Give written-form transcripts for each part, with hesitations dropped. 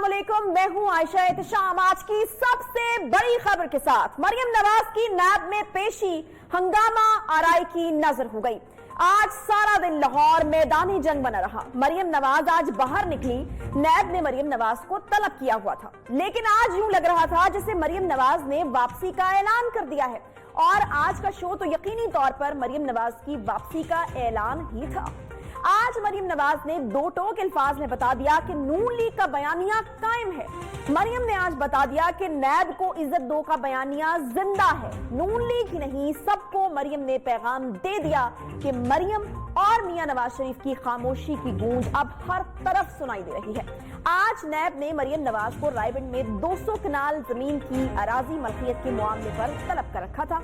अस्सलाम वालेकुम, मैं हूं आयशा एहतिशाम। आज की सबसे बड़ी खबर के साथ मरियम नवाज की नैब में पेशी हंगामा आराई की नजर हो गई। आज सारा दिन लाहौर मैदानी जंग बना रहा। मरियम नवाज आज बाहर निकली। नैब ने मरियम नवाज को तलब किया हुआ था, लेकिन आज यूं लग रहा था जैसे मरियम नवाज ने वापसी का ऐलान कर दिया है। और आज का शो तो यकीनी तौर पर मरियम नवाज की वापसी का ऐलान ही था। आज मरियम नवाज ने दो टोक अल्फाज में बता दिया कि नून लीग का बयानिया कायम है। मरियम ने आज बता दिया कि नैब को इज्जत दो का बयानिया जिंदा है। नून लीग ही नहीं, सबको मरियम ने पैगाम दे दिया कि मरियम और मियां नवाज शरीफ की खामोशी की गूंज अब हर तरफ सुनाई दे रही है। आज नैब ने मरियम नवाज को रायबंद में 200 कनाल जमीन की अराजी मलकियत के मामले पर तलब कर रखा था।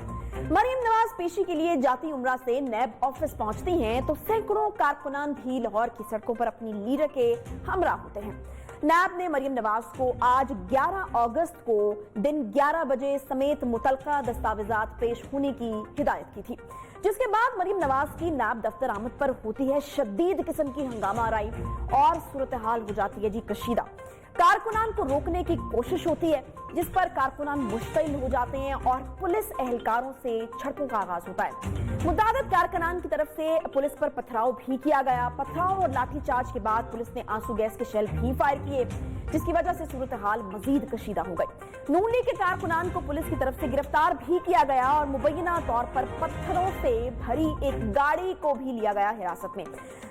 मरियम नवाज पेशी के लिए जाती उम्रा से नैब ऑफिस पहुंचती हैं तो सैकड़ों कारकुनान भी लाहौर की सड़कों पर अपनी लीडर के हमरा होते हैं। नैब ने मरियम नवाज को आज 11 अगस्त को दिन 11 बजे समेत मुतलका दस्तावेजात पेश होने की हिदायत की थी, जिसके बाद मरियम नवाज की नैब दफ्तर आमद पर होती है शदीद किस्म की हंगामा आराई और सूरत हाल हो जाती है जी कशीदा। कारकुनान को रोकने की कोशिश होती है, जिस पर कारकुनान मुश्तिल हो जाते हैं और पुलिस एहलकारों से झड़पों का आगाज होता है। मुताबिक कारकुनान की तरफ से पुलिस पर पथराव भी किया गया। पथराव और लाठीचार्ज के बाद पुलिस ने आंसू गैस के शेल भी फायर किए, जिसकी वजह से सूरत हाल मजीद कशीदा हो गई। नून लीग के कारकुनान को पुलिस की तरफ से गिरफ्तार भी किया गया और मुबैना तौर पर पत्थरों से भरी एक गाड़ी को भी लिया गया हिरासत में।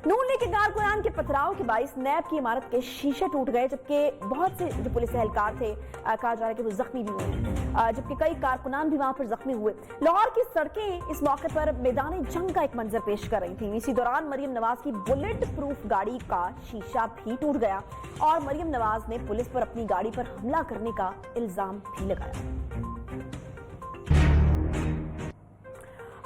नून लीग के कारकुनान के पथराव के बाइस नैब की इमारत के शीशे टूट गए, जबकि बहुत से जो पुलिस एहलकार थे कहा जा रहा है कि वो जख्मी भी हुए, जबकि कई कारकुनान भी वहां पर जख्मी हुए। लाहौर की सड़कें इस मौके पर मैदान जंग का एक मंजर पेश कर रही थी। इसी दौरान मरियम नवाज की बुलेट प्रूफ गाड़ी का शीशा भी टूट गया और मरियम नवाज ने पुलिस पर अपनी गाड़ी पर हमला करने का इल्जाम भी लगाया।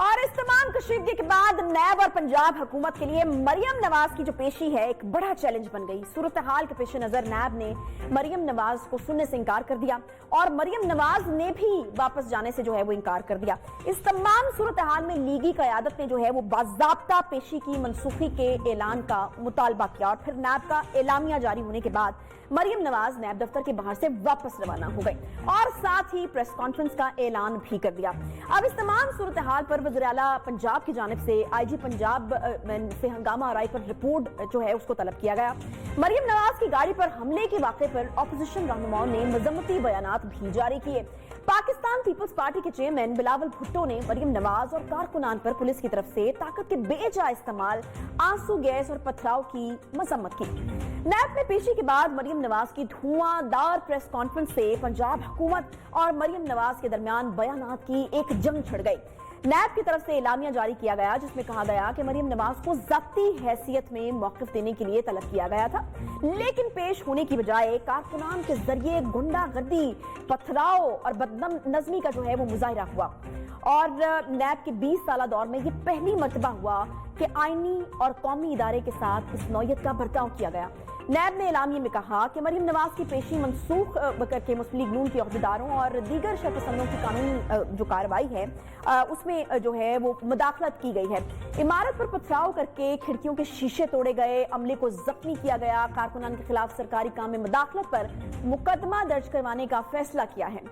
और इस तमाम कशीदगी के बाद नैब और पंजाब हुकूमत के लिए मरियम नवाज की जो पेशी है एक बड़ा चैलेंज बन गई। सूरत हाल के पेश नजर नैब ने मरियम नवाज को सुनने से इनकार कर दिया और मरियम नवाज ने भी वापस जाने से जो है वो इनकार कर दिया। इस तमाम सूरत हाल में लीगी क़यादत ने जो है वो बाज़ाब्ता पेशी की मनसूखी के ऐलान का मुतालबा किया और फिर नैब का एलामिया जारी होने के बाद मरियम नवाज नैब दफ्तर के बाहर से वापस रवाना हो गई और साथ ही प्रेस कॉन्फ्रेंस का ऐलान भी कर दिया। अब इस तमाम सूरत हाल पर वज़ीर आला पंजाब की जानिब से आईजी पंजाब से हंगामा आराई पर रिपोर्ट जो है उसको तलब किया गया। मरियम नवाज की गाड़ी पर हमले के वाक़े पर ऑपोजिशन रहनुमाओं ने मजम्मती बयानात भी जारी किए। पाकिस्तान पीपल्स पार्टी के चेयरमैन बिलावल भुट्टो ने मरियम नवाज और कारकुनान पर पुलिस की तरफ से ताकत के बेजा इस्तेमाल, आंसू गैस और पथराव की मजम्मत की। नैब में पेशी के बाद मरियम नवाज की धुआंधार प्रेस कॉन्फ्रेंस से पंजाब हुकूमत और मरियम नवाज के दरमियान बयानात की एक जंग छिड़ गई। नैब की तरफ से एलामिया जारी किया गया, जिसमें कहा गया कि मरियम नवाज को ज़ाती हैसियत में मौक़िफ़ देने के लिए तलब किया गया था, लेकिन पेश होने की बजाय कारकुनान के जरिए गुंडागर्दी, पथराव और बदनज़मी का जो है वो मुजाहिरा हुआ। और नैब के 20 साला दौर में ये पहली मर्तबा हुआ कि आईनी और कौमी इदारे के साथ इस नौयत का बर्ताव किया गया। नैब ने एलामिये में कहा कि मरियम नवाज की पेशी मनसूख करके मुस्लिम लीग नून के अहदेदारों और दीगर शरपसंदों की कानूनी जो कार्रवाई है उसमें जो है वो मुदाखलत की गई है। इमारत पर पथराव करके खिड़कियों के शीशे तोड़े गए, अमले को जख्मी किया गया। कारकुनान के खिलाफ सरकारी काम में मुदाखलत पर मुकदमा दर्ज करवाने का फैसला किया है।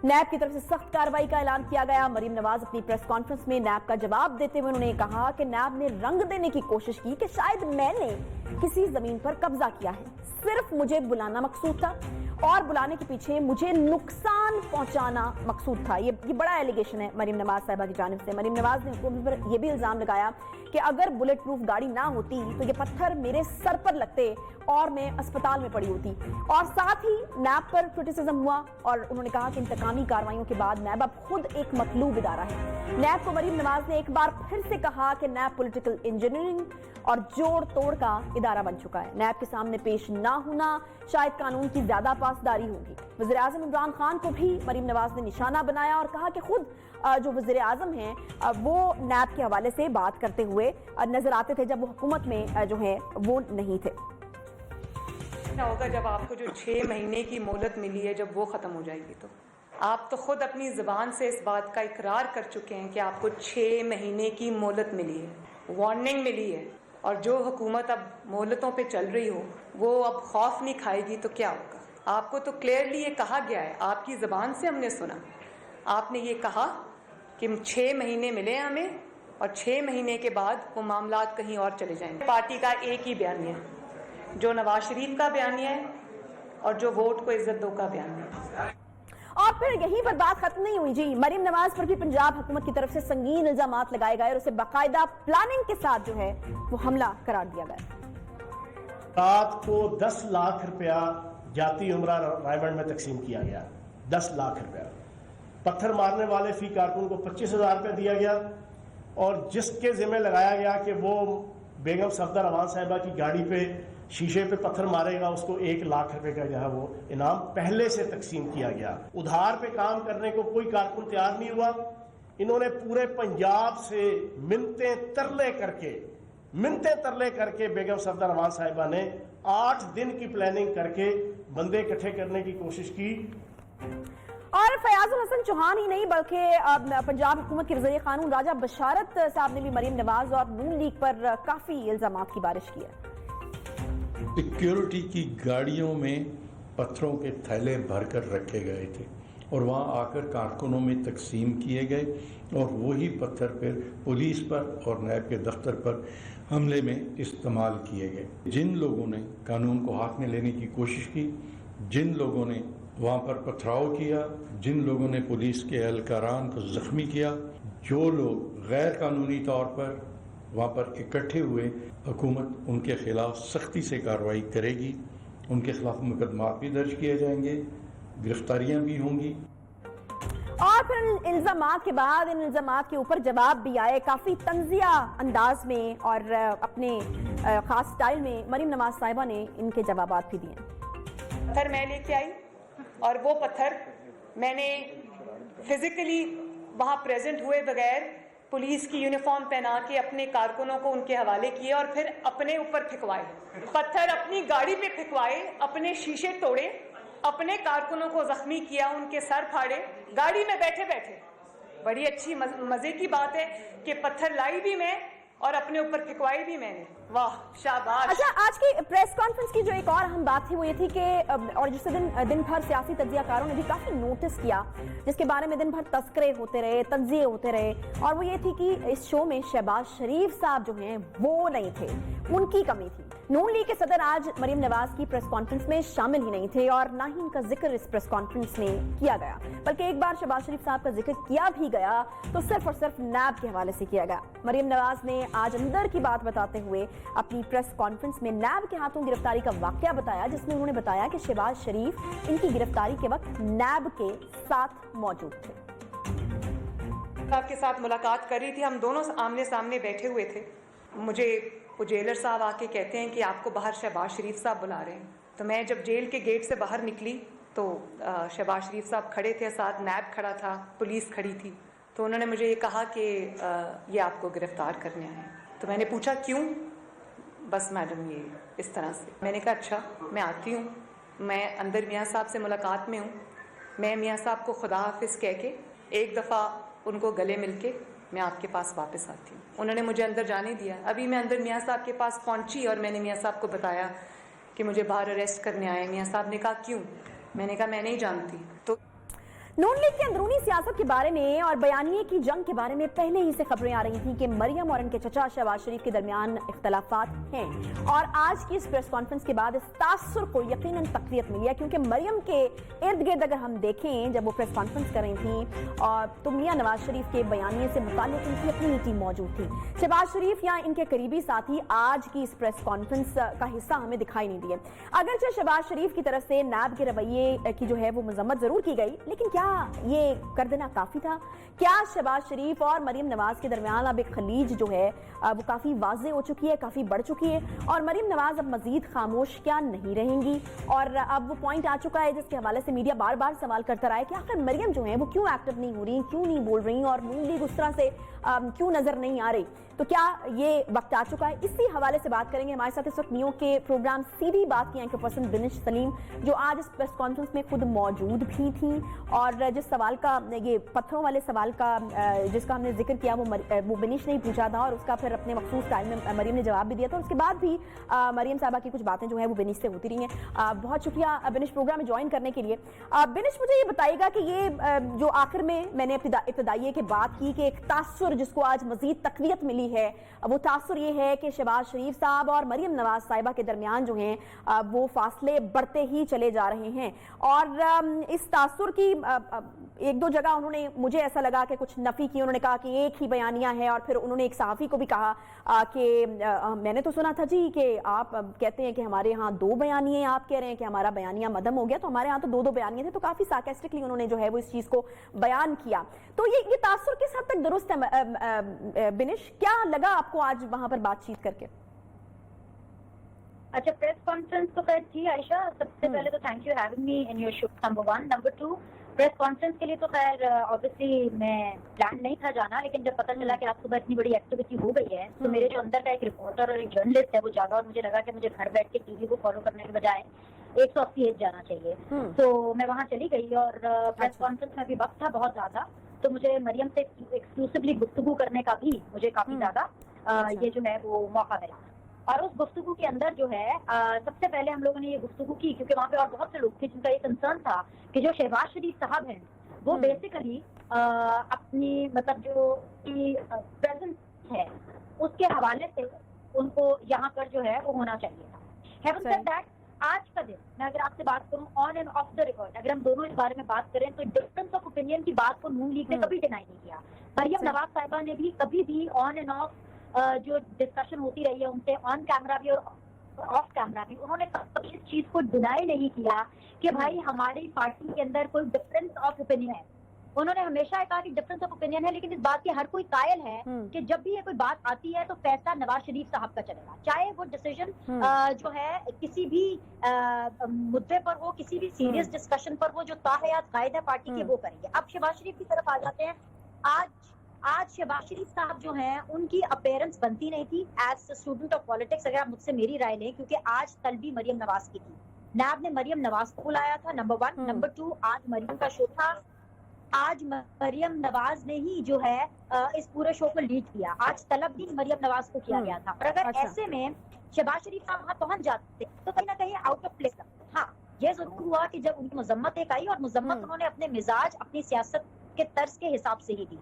नैब की तरफ से सख्त कार्रवाई का ऐलान किया गया। मरियम नवाज अपनी प्रेस कॉन्फ्रेंस में नैब का जवाब देते हुए उन्होंने कहा कि नैब ने रंग देने की कोशिश की कि शायद मैंने किसी जमीन पर कब्जा किया है, सिर्फ मुझे बुलाना मकसूद था और बुलाने के पीछे मुझे नुकसान पहुंचाना मकसूद था। ये बड़ा एलिगेशन है मरियम नवाज साहिबा की जानिब से। मरियम नवाज ने हुकूमत पर यह भी इल्जाम लगाया कि अगर बुलेट प्रूफ गाड़ी ना होती तो ये पत्थर मेरे सर पर लगते और मैं अस्पताल में पड़ी होती। और साथ ही नैब पर क्रिटिसिज्म हुआ और उन्होंने कहा कि इंतकामी कार्रवाइयों के बाद नैब अब खुद एक मतलूब इदारा है। नैब को मरियम नवाज ने एक बार फिर से कहा कि नैब पॉलिटिकल इंजीनियरिंग और जोड़ तोड़ का इदारा बन चुका है। नैब के सामने पेश ना होना शायद कानून की ज्यादा पासदारी होगी। वज़ीर आज़म इमरान खान को भी मरियम नवाज ने निशाना बनाया और कहा कि खुद जो वज़ीर आज़म हैं वो नैब के हवाले से बात करते हुए नजर आते थे जब वो हुकूमत में जो है वो नहीं थे। होगा जब आपको जो 6 महीने की मोहलत मिली है जब वो खत्म हो जाएगी तो आप तो खुद अपनी ज़बान से इस बात का इकरार कर चुके हैं कि आपको 6 महीने की मोहलत मिली है, वार्निंग मिली है। और जो हुकूमत अब मोहलतों पे चल रही हो वो अब खौफ नहीं खाएगी तो क्या होगा। آپ کو تو کلیئرلی یہ کہا گیا ہے, آپ کی زبان سے ہم نے سنا, آپ نے یہ کہا کہ 6 مہینے ملے ہمیں اور 6 مہینے کے بعد وہ معاملات کہیں اور چلے جائیں گے. پارٹی کا ایک ہی بیانیہ ہے, جو نواز شریف کا بیانیہ ہے اور جو ووٹ کو عزت دو کا بیانیہ ہے. اور پھر یہیں پر بات ختم نہیں ہوئی جی, مریم نواز پر بھی پنجاب حکومت کی طرف سے سنگین الزامات لگائے گئے اور اسے باقاعدہ پلاننگ کے ساتھ جو ہے وہ حملہ قرار دیا گیا. رات کو 10 لاکھ روپیہ جاتی عمرہ رائمنڈ میں تقسیم کیا گیا. 10 لاکھ روپیہ. پتھر مارنے والے فی کارکن کو 25,000 روپے دیا گیا اور جس کے ذمہ لگایا گیا کہ وہ بیگم صفدر امان صاحبہ کی گاڑی پہ شیشے پہ پتھر مارے گا, اس کو 1 لاکھ روپے کا جو ہے وہ انعام پہلے سے تقسیم کیا گیا. ادھار پہ کام کرنے کو کوئی کارکن تیار نہیں ہوا. انہوں نے پورے پنجاب سے منتیں ترلے کر کے بیگم صفدر امان صاحبہ نے 8 دن کی پلاننگ کر کے بندے اکٹھے کرنے کی کوشش کی. اور فیاض الحسن چوہان ہی نہیں بلکہ پنجاب حکومت کے وزیر قانون راجہ بشارت صاحب نے بھی مریم نواز اور نون لیگ پر کافی الزامات کی بارش کی ہے. سیکیورٹی کی گاڑیوں میں پتھروں کے تھیلے بھر کر رکھے گئے تھے اور وہاں آ کر کارکنوں میں تقسیم کیے گئے اور وہی پتھر پھر پولیس پر اور نیب کے دفتر پر حملے میں استعمال کیے گئے. جن لوگوں نے قانون کو ہاتھ میں لینے کی کوشش کی, جن لوگوں نے وہاں پر پتھراؤ کیا, جن لوگوں نے پولیس کے اہلکاران کو زخمی کیا, جو لوگ غیر قانونی طور پر وہاں پر اکٹھے ہوئے, حکومت ان کے خلاف سختی سے کارروائی کرے گی. ان کے خلاف مقدمات بھی درج کیے جائیں گے, گرفتاریاں بھی ہوں گی. اور پھر ان الزامات کے بعد ان الزامات کے اوپر جواب بھی آئے کافی طنزیہ انداز میں اور اپنے خاص سٹائل میں. مریم نواز صاحبہ نے ان کے جوابات بھی دیے. پتھر میں لے کے آئی اور وہ پتھر میں نے فزیکلی وہاں پریزنٹ ہوئے بغیر پولیس کی یونیفارم پہنا کے اپنے کارکنوں کو ان کے حوالے کیے اور پھر اپنے اوپر پھینکوائے. پتھر اپنی گاڑی پہ پھینکوائے, اپنے شیشے توڑے, اپنے کارکنوں کو زخمی کیا, ان کے سر پھاڑے گاڑی میں بیٹھے بیٹھے. بڑی اچھی مزے کی بات ہے کہ پتھر لائی بھی میں اور اپنے اوپر پھینکوائی بھی میں نے. واہ شاباش. اچھا, آج کی پریس کانفرنس کی جو ایک اور اہم بات تھی وہ یہ تھی کہ اور جس دن بھر سیاسی تجزیہ کاروں نے بھی کافی نوٹس کیا, جس کے بارے میں دن بھر تذکرے ہوتے رہے, تجزیے ہوتے رہے, اور وہ یہ تھی کہ اس شو میں شہباز شریف صاحب جو ہیں وہ نہیں تھے, ان کی کمی تھی. نون لیگ کے صدر آج مریم نواز کی پریس کانفرنس میں شامل ہی نہیں تھے اور نہ ہی ان کا ذکر اس پریس کانفرنس میں کیا گیا, بلکہ ایک بار شہباز شریف صاحب کا ذکر کیا بھی گیا تو صرف اور صرف نیب کے حوالے سے کیا گیا. مریم نواز نے آج اندر کی بات بتاتے ہوئے اپنی پریس کانفرنس میں نیب کے ہاتھوں گرفتاری کا واقعہ بتایا, جس میں انہوں نے بتایا کہ شہباز شریف ان کی گرفتاری کے وقت نیب کے ساتھ موجود تھے. صاحب کے ساتھ ملاقات کر رہی تھی, ہم دونوں آمنے سامنے بیٹھے ہوئے تھے. مجھے وہ جیلر صاحب آ کے کہتے ہیں کہ آپ کو باہر شہباز شریف صاحب بلا رہے ہیں. تو میں جب جیل کے گیٹ سے باہر نکلی تو شہباز شریف صاحب کھڑے تھے, ساتھ نیب کھڑا تھا, پولیس کھڑی تھی. تو انہوں نے مجھے یہ کہا کہ یہ آپ کو گرفتار کرنے آئے ہیں. تو میں نے پوچھا کیوں؟ بس میڈم یہ اس طرح سے. میں نے کہا اچھا میں آتی ہوں, میں اندر میاں صاحب سے ملاقات میں ہوں, میں میاں صاحب کو خدا حافظ کہہ کے ایک دفعہ ان کو گلے مل کے میں آپ کے پاس واپس آتی ہوں. انہوں نے مجھے اندر جانے دیا. ابھی میں اندر میاں صاحب کے پاس پہنچی اور میں نے میاں صاحب کو بتایا کہ مجھے باہر اریسٹ کرنے آئے. میاں صاحب نے کہا کیوں؟ میں نے کہا میں نہیں جانتی. تو نون لیگ کے اندرونی سیاست کے بارے میں اور بیانیے کی جنگ کے بارے میں پہلے ہی سے خبریں آ رہی تھیں کہ مریم اور ان کے چچا شہباز شریف کے درمیان اختلافات ہیں, اور آج کی اس پریس کانفرنس کے بعد اس تاثر کو یقیناً تقویت ملی ہے, کیونکہ مریم کے ارد گرد اگر ہم دیکھیں جب وہ پریس کانفرنس کر رہی تھیں اور تو میاں نواز شریف کے بیانیے سے متعلق ان کی اپنی ٹیم موجود تھی. شہباز شریف یا ان کے قریبی ساتھی آج کی اس پریس کانفرنس کا حصہ ہمیں دکھائی نہیں دیے. اگرچہ شہباز شریف کی طرف سے نیب کے رویے کی جو ہے وہ مذمت ضرور کی گئی, لیکن کیا یہ کر دینا کافی تھا؟ کیا شہباز شریف اور مریم نواز کے درمیان اب ایک خلیج جو ہے وہ کافی واضح ہو چکی ہے, کافی بڑھ چکی ہے, اور مریم نواز اب مزید خاموش کیا نہیں رہیں گی؟ اور اب وہ پوائنٹ آ چکا ہے جس کے حوالے سے میڈیا بار بار سوال کرتا رہا ہے کہ آخر مریم جو ہیں وہ کیوں ایکٹیو نہیں ہو رہی, کیوں نہیں بول رہی, اور نون لیگ اس طرح سے کیوں نظر نہیں آ رہی. تو کیا یہ وقت آ چکا ہے؟ اسی حوالے سے بات کریں گے. ہمارے ساتھ اس وقت نیو کے پروگرام سیدھی بات کی اینکر پرسن بنش سلیم, جو آج اس پریس کانفرنس میں خود موجود بھی تھیں اور اور جس سوال کا یہ پتھروں والے سوال کا جس کا ہم نے ذکر کیا وہ بنش نے پوچھا تھا اور اس کا پھر اپنے مخصوص ٹائم میں مریم نے جواب بھی دیا تھا. اس کے بعد بھی مریم صاحبہ کی کچھ باتیں جو ہیں وہ بنش سے ہوتی رہی ہیں. بہت شکریہ بنش پروگرام میں جوائن کرنے کے لیے. بنش مجھے یہ بتائیے گا کہ یہ جو آخر میں نے ابتدائیے کے بات کی کہ ایک تاثر جس کو آج مزید تقویت ملی ہے وہ تاثر یہ ہے کہ شہباز شریف صاحب اور مریم نواز صاحبہ کے درمیان جو ہیں وہ فاصلے بڑھتے ہی چلے جا رہے ہیں. اور اس تاثر کی ایک دو جگہ انہوں نے مجھے ایسا لگا کہ کچھ نفی کی. انہوں نے کہا کہ ایک ہی بیانیہ ہے اور پھر انہوں نے ایک صحافی کو بھی کہا کہ میں نے تو سنا تھا جی کہ آپ کہتے ہیں کہ ہمارے ہاں 2 بیانیے, آپ کہہ رہے ہیں کہ ہمارا بیانیہ مدھم ہو گیا, تو ہمارے ہاں تو 2 بیانیے تھے. تو کافی سارکاسٹکلی انہوں نے جو ہے وہ اس چیز کو بیان کیا. تو یہ تاثر کس حد تک درست ہے بنش؟ کیا لگا آپ کو آج وہاں پر بات چیت کر کے؟ اچھا, پریس کانفرنس تو خیر تھی عائشہ. سب سے پہلے تو thank you having me in your show, number 1. Number 2, press conference کے لیے تو خیر obviously میں پلان نہیں تھا جانا, لیکن جب پتہ چلا کہ آپ صبح اتنی بڑی ایکٹیویٹی ہو گئی ہے تو میرے جو اندر کا ایک رپورٹر اور ایک جرنلسٹ ہے وہ جاگا, اور مجھے لگا کہ مجھے گھر بیٹھ کے ٹی وی کو فالو کرنے کے بجائے 180 جانا چاہیے. تو میں وہاں چلی گئی اور پریس کانفرنس میں بھی وقت تھا بہت زیادہ, تو مجھے مریم سے ایکسکلوسیولی گفتگو کرنے کا بھی مجھے کافی زیادہ یہ جو ہے وہ موقع ملا. اور اس گفتگو کے اندر جو ہے سب سے پہلے ہم لوگوں نے یہ گفتگو کی کیونکہ وہاں پہ اور بہت سے لوگ تھے جن کا یہ کنسرن تھا کہ جو شہباز شریف صاحب ہیں وہ بیسیکلی اپنی مطلب جو پریزنس ہے اس کے حوالے سے ان کو یہاں پر جو ہے وہ ہونا چاہیے تھا. ہیون سیڈ دیٹ, آج کا دن میں اگر آپ سے بات کروں on and of the record, اگر ہم دونوں اس بارے میں بات کریں تو ڈفرنس آف اوپینین کی بات کو نون لیگ نے کبھی ڈینائی نہیں کیا. مریم نواز صاحبہ نے بھی کبھی بھی آن اینڈ آف جو ڈسکشن ہوتی رہی ہے ان سے آن کیمرہ بھی اور آف کیمرہ بھی, انہوں نے کبھی اس چیز کو ڈینائی نہیں کیا کہ بھائی ہماری پارٹی کے اندر کوئی ڈفرنس آف اوپینین ہے. انہوں نے ہمیشہ کہا کہ ڈفرنس آف اوپینین ہے, لیکن اس بات کے ہر کوئی قائل ہے کہ جب بھی یہ کوئی بات آتی ہے تو فیصلہ نواز شریف صاحب کا چلے گا, چاہے وہ ڈیسیژن جو ہے کسی بھی مدعے پر ہو, کسی بھی سیریس ڈسکشن پر ہو, جو تاحیات قائد ہے پارٹی کے وہ کریں گے. اب شہباز شریف کی طرف آ جاتے ہیں. آج شہباز شریف صاحب جو ہیں ان کی اپیرنس بنتی نہیں تھی ایز اسٹوڈنٹ آف پالیٹکس, اگر آپ مجھ سے میری رائے لیں, کیونکہ آج طلبی مریم نواز کی تھی. نیب نے مریم نواز کو بلایا تھا, نمبر 1. نمبر 2, آج مریم کا شو تھا. آج مریم نواز نے ہی جو ہے اس پورے شو کو لیڈ کیا. آج طلب بھی مریم نواز کو کیا گیا تھا. اور اگر ایسے میں شہباز شریف صاحب وہاں پہنچ جاتے تو کہیں نہ کہیں آؤٹ آف پلیس لگتا. ہاں, یہ ضرور ہوا کہ جب ان کی مذمت ایک آئی, اور مذمت انہوں نے اپنے مزاج, اپنی سیاست کے طرز کے حساب سے ہی دی.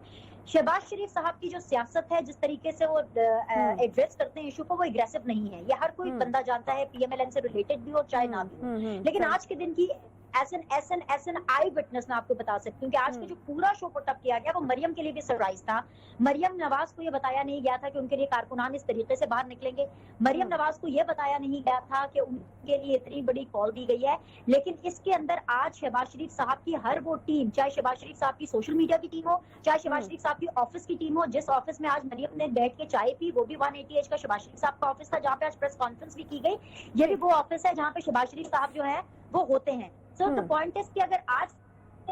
شہباز شریف صاحب کی جو سیاست ہے, جس طریقے سے وہ ایڈریس کرتے ہیں ایشو کو, وہ اگریسو نہیں ہے. یہ ہر کوئی بندہ جانتا ہے, پی ایم ایل این سے ریلیٹڈ بھی ہو چاہے نہ بھی ہو. لیکن آج کے دن کی ایس این آئی وٹنس میں آپ کو بتا سکتی ہوں کہ آج کا جو پورا شو پٹ اپ کیا گیا وہ مریم کے لیے بھی سرپرائز تھا. مریم نواز کو یہ بتایا نہیں گیا تھا کہ ان کے لیے کارکنان اس طریقے سے باہر نکلیں گے. مریم نواز کو یہ بتایا نہیں گیا تھا کہ ان کے لیے اتنی بڑی کال دی گئی ہے. لیکن اس کے اندر آج شہباز شریف صاحب کی ہر وہ ٹیم, چاہے شہباز شریف صاحب کی سوشل میڈیا کی ٹیم ہو, چاہے شہباز شریف صاحب کی آفس کی ٹیم ہو, جس آفس میں آج مریم نے بیٹھ کے چائے پی وہ بھی 180H کا شہباز شریف صاحب کا آفس تھا, جہاں پہ آج پریس کانفرنس بھی کی گئی. یہ بھی وہ آفس ہے جہاں پہ شہباز شریف صاحب جو ہے وہ ہوتے ہیں. So the point is کہ اگر آج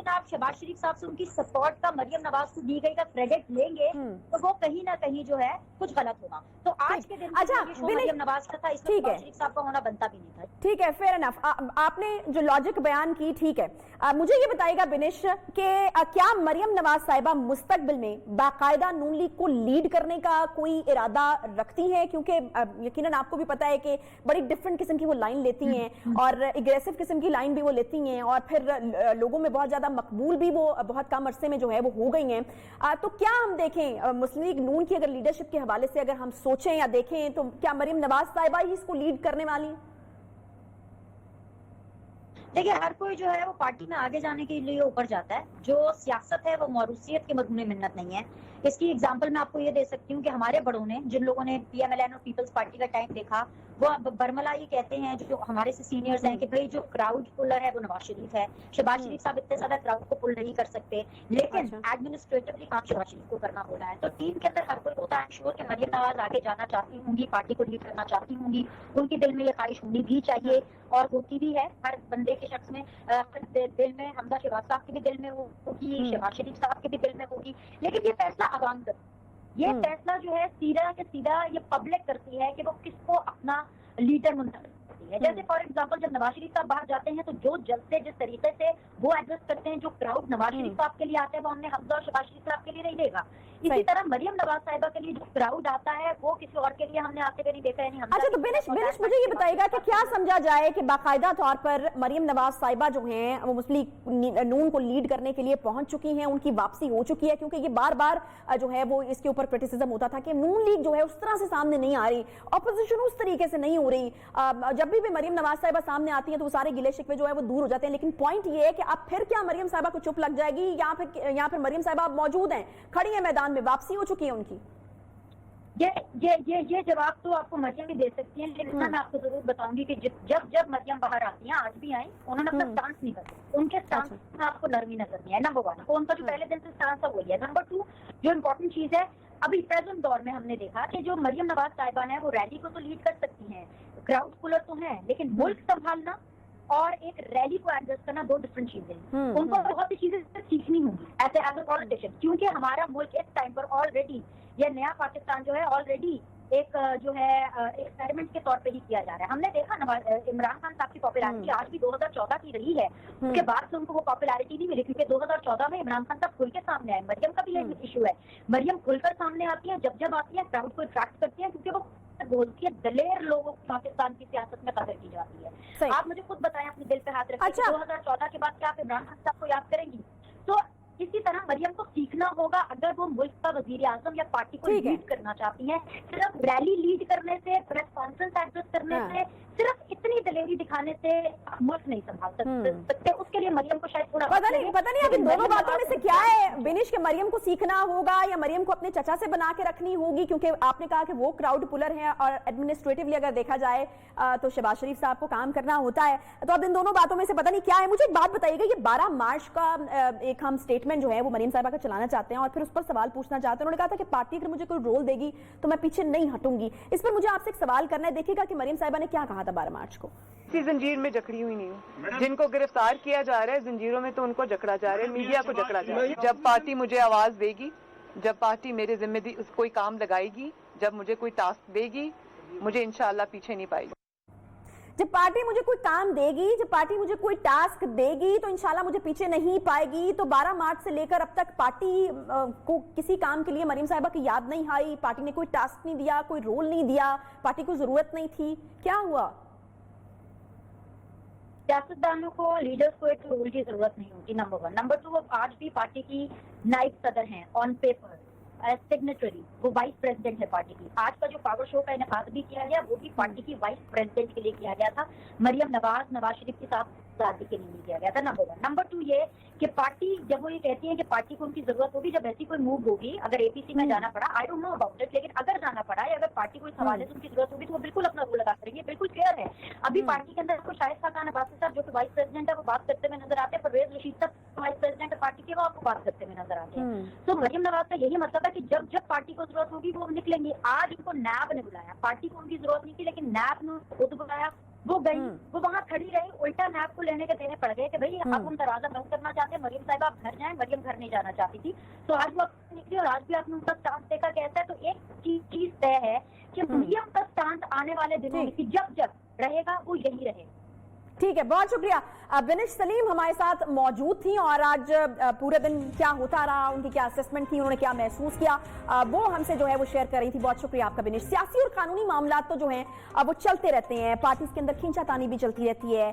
آپ شہباز شریف صاحب سے ان کی سپورٹ کا مریم نواز کو دی گئی کا کریڈٹ لیں گے تو وہ کہیں نہ کہیں جو ہے کچھ غلط ہوگا. تو آج کے دن مریم نواز کا تھا, اس میں شہباز شریف صاحب کا ہونا بنتا بھی نہیں تھا. ٹھیک ہے, فیئر انف. آپ نے جو لاجک بیان کی ٹھیک ہے. مجھے یہ بتائے گا بنش کہ کیا مریم نواز صاحبہ مستقبل میں باقاعدہ نون لیگ کو لیڈ کرنے کا کوئی ارادہ رکھتی ہیں؟ کیونکہ یقیناً آپ کو بھی پتا ہے کہ بڑی ڈفرینٹ قسم کی وہ لائن لیتی ہیں اور اگریسو قسم کی لائن بھی وہ لیتی ہیں, اور پھر لوگوں میں بہت زیادہ مقبول بھی وہ بہت کم عرصے میں جو ہے وہ ہو گئی ہیں. تو کیا ہم دیکھیں مسلم لیگ نون کی اگر لیڈرشپ کے حوالے سے اگر ہم سوچیں یا دیکھیں تو کیا مریم نواز صاحبہ ہی اس کو لیڈ کرنے والی؟ دیکھیے, ہر کوئی جو ہے وہ پارٹی میں آگے جانے کے لیے اوپر جاتا ہے. جو سیاست ہے وہ موروثیت کے مضمون منت نہیں ہے. اس کی اگزامپل میں آپ کو یہ دے سکتی ہوں کہ ہمارے بڑوں نے, جن لوگوں نے پی ایم ایل این اور پیپلز پارٹی کا ٹائم دیکھا, وہ برملا یہ کہتے ہیں جو ہمارے سے سینئرز ہیں کہ بھئی جو کراؤڈ پولر ہے وہ نواز شریف ہے. شہباز شریف صاحب اتنے زیادہ کراؤڈ کو پل نہیں کر سکتے, لیکن ایڈمنسٹریٹولی کام شہباز شریف کو کرنا ہوتا ہے. تو ٹیم کے اندر ہر کوئی ہوتا ہے شور کہ مریم نواز آگے جانا چاہتی ہوں گی, پارٹی کو لیڈ کرنا چاہتی ہوں گی. ان کے دل میں یہ خواہش ہونی بھی چاہیے اور ہوتی بھی ہے. ہر بندے کے شخص میں دل میں حمزہ شہباز صاحب کے بھی دل میں ہوگی, شہباز شریف صاحب کے بھی دل میں ہوگی. لیکن یہ فیصلہ عوام کرتی ہے. یہ فیصلہ جو ہے سیدھا کے سیدھا یہ پبلک کرتی ہے کہ وہ کس کو اپنا لیڈر منتخب کرتی ہے. होती है। जैसे फॉर एग्जांपल जब नवाज शरीफ साहब बाहर जाते हैं तो जो जलसे जिस तरीके से वो एड्रेस करते हैं, जो क्राउड नवाज शरीफ साहब के लिए आता है वो हमने हमजा और शहबाज शरीफ साहब के लिए नहीं देगा। इसी तरह मरियम नवाज साहिबा के लिए जो क्राउड आता है वो किसी और के लिए हमने आते हुए नहीं देखा है। अच्छा, तो बिनिश मुझे ये बताइएगा कि क्या समझा जाए कि बाकायदा तौर पर मरियम नवाज साहिबा जो हैं वो मुस्लिम नून को लीड करने के लिए पहुंच चुकी हैं, उनकी वापसी हो चुकी है? क्योंकि ये बार बार जो है वो इसके ऊपर क्रिटिसिज्म होता था कि नून लीग जो है उस तरह से सामने नहीं आ रही, ऑपोजिशन उस तरीके से नहीं हो रही। जब भी मरियम नवाज साहिबा सामने आती है तो वो सारे गिले शिकवे जो है वो दूर हो जाते हैं। लेकिन पॉइंट ये है कि अब फिर क्या मरियम साहिबा को चुप लग जाएगी या फिर मरियम साहिबा मौजूद हैं, खड़ी है मैदान में, वापसी हो चुकी है उनकी? ये जवाब तो आपको मरियम भी दे सकती हैं, लेकिन मैं आपको जरूर बताऊंगी कि जब मरियम बाहर आती हैं, आज भी आई, उन्होंने अपना स्टांस नहीं बदला। उनके स्टांस में आपको नरमी नजर नहीं है। नंबर 1, तो उनका जो पहले दिन से स्टांस था वो लिया। नंबर 2, जो इम्पोर्टेंट चीज है, अभी प्रेजेंट दौर में हमने देखा कि जो मरियम नवाज साहिबा है वो रैली को तो लीड कर सकती हैं, क्राउड पुलर तो है, लेकिन मुल्क संभालना और एक रैली को एडजस्ट करना दो डिफरेंट चीजें हैं। उनको बहुत सी चीजें सीखनी होंगी एज ए पॉलिटिशियन, क्योंकि हमारा मुल्क इस टाइम पर ऑलरेडी, ये नया पाकिस्तान जो है ऑलरेडी एक जो है एक्सपेरिमेंट के तौर पे ही किया जा रहा है। हमने देखा इमरान खान साहब की पॉपुलैरिटी आज भी 2014 की रही है, उसके बाद से उनको वो पॉपुलैरिटी नहीं मिली, क्योंकि 2014 में इमरान खान साहब खुल के सामने आए। मरियम का भी यही इशू है, मरियम खुलकर सामने आती है, जब आती है क्राउड को अट्रैक्ट करती है, क्योंकि वो बोलती है दलेर लोगों को पाकिस्तान की सियासत में कदर की जाती है। आप मुझे खुद बताएं, अपने दिल पे हाथ रखें, 2014 के बाद क्या आप इमरान खान साहब को याद करेंगी? तो इसी तरह मरियम को सीखना होगा, अगर वो मुल्क का वजीर आजम या पार्टी को लीड करना चाहती हैं, सिर्फ रैली लीड करने से, प्रेस कॉन्फ्रेंस एड्रेस करने से, सिर्फ इतनी दलेरी दिखाने से मुल्क नहीं संभाल सकते। उसके लिए मरियम को शायद थोड़ा पता नहीं अब इन दोनों बातों में से क्या है बिनिश, के मरियम को सीखना होगा या मरियम को अपने चचा से बना के रखनी होगी? क्योंकि आपने कहा कि वो क्राउड पुलर है और एडमिनिस्ट्रेटिवली अगर देखा जाए तो शहबाज शरीफ साहब को काम करना होता है। तो अब इन दोनों बातों में से पता नहीं क्या है। मुझे एक बात बताइएगा, ये 12 मार्च का एक हम स्टेटमेंट जो है वो मरियम साहिबा का चलाना चाहते हैं और फिर उस पर सवाल पूछना चाहते हैं। उन्होंने कहा था कि पार्टी अगर मुझे कोई रोल देगी तो मैं पीछे नहीं हटूंगी। इस पर मुझे आपसे एक सवाल करना है, देखिएगा कि मरियम साहिबा ने क्या कहा था 12 मार्च को। किसी जंजीर में जकड़ी हुई नहीं हूँ, जिनको गिरफ्तार किया जा रहा है जंजीरों में तो उनको जकड़ा जा रहा है, मीडिया को जकड़ा जा रहा है। जब पार्टी मुझे आवाज देगी, जब पार्टी मेरे जिम्मेदारी कोई काम लगाएगी, जब मुझे कोई टास्क देगी, मुझे इंशाल्लाह पीछे नहीं पाएगी। जब पार्टी मुझे कोई काम देगी, जब पार्टी मुझे कोई टास्क देगी तो इंशाल्लाह मुझे पीछे नहीं पाएगी। तो 12 मार्च से लेकर अब तक पार्टी को किसी काम के लिए मरियम साहिबा की याद नहीं आई, पार्टी ने कोई टास्क नहीं दिया, कोई रोल नहीं दिया, पार्टी को जरूरत नहीं थी, क्या हुआ? सियासतदानों को, लीडर्स को एक रोल की जरूरत नहीं होती, नंबर 1। नंबर 2, वो आज भी पार्टी की नाइब सदर हैं ऑन पेपर, सिग्नेटरी, वो वाइस प्रेसिडेंट है पार्टी की। आज का जो पावर शो का इनेकाद भी किया गया वो भी पार्टी की वाइस प्रेसिडेंट के लिए किया गया था, मरियम नवाज शरीफ के साथ शादी के लिए किया गया था, नंबर 1। नंबर 2 ये कि पार्टी जब वो ये कहती है कि पार्टी को उनकी जरूरत होगी, जब ऐसी कोई मूव होगी, अगर एपीसी में जाना पड़ा, I don't know about it, लेकिन अगर जाना पड़ा या अगर पार्टी को इस हवाले से उनकी जरूरत होगी तो वो बिल्कुल अपना रोल लगा करेंगे, बिल्कुल क्लियर है। अभी पार्टी के अंदर शाइस्ता खान अब्बासी साहब जो कि वाइस प्रेसिडेंट है वो बात करते हुए नजर आते हैं, परवेज रशीद साहब वाइस प्रेसिडेंट है पार्टी के, वो आपको बात करते हुए नजर आते हैं। तो मरियम नवाज का यही मतलब है कि जब पार्टी को जरूरत होगी वो निकलेंगे। आज उनको नैब ने बुलाया, पार्टी को उनकी जरूरत नहीं थी लेकिन नैब ने खुद बुलाया, वो गई, वो वहां खड़ी रही, उल्टा नैब को लेने के देने पड़ गए कि भाई आप उन दरवाजा बंद करना चाहते हैं, मरियम साहिबा आप घर जाएं, मरियम घर नहीं जाना चाहती थी। तो आज वो निकली और आज भी आपने उनका स्टांस देखा कैसा है। तो एक चीज तय है कि मरियम का स्टांस आने वाले दिनों में जब रहेगा वो यही रहेगा। ठीक है, बहुत शुक्रिया। बिनिश सलीम हमारे साथ मौजूद थी और आज पूरे दिन क्या होता रहा, उनकी क्या असेसमेंट थी, उन्होंने क्या महसूस किया, वो हमसे जो है वो शेयर कर रही थी। बहुत शुक्रिया आपका बिनिश। सियासी और कानूनी मामला तो जो हैं वो चलते रहते हैं, पार्टी के अंदर खींचातानी भी चलती रहती है,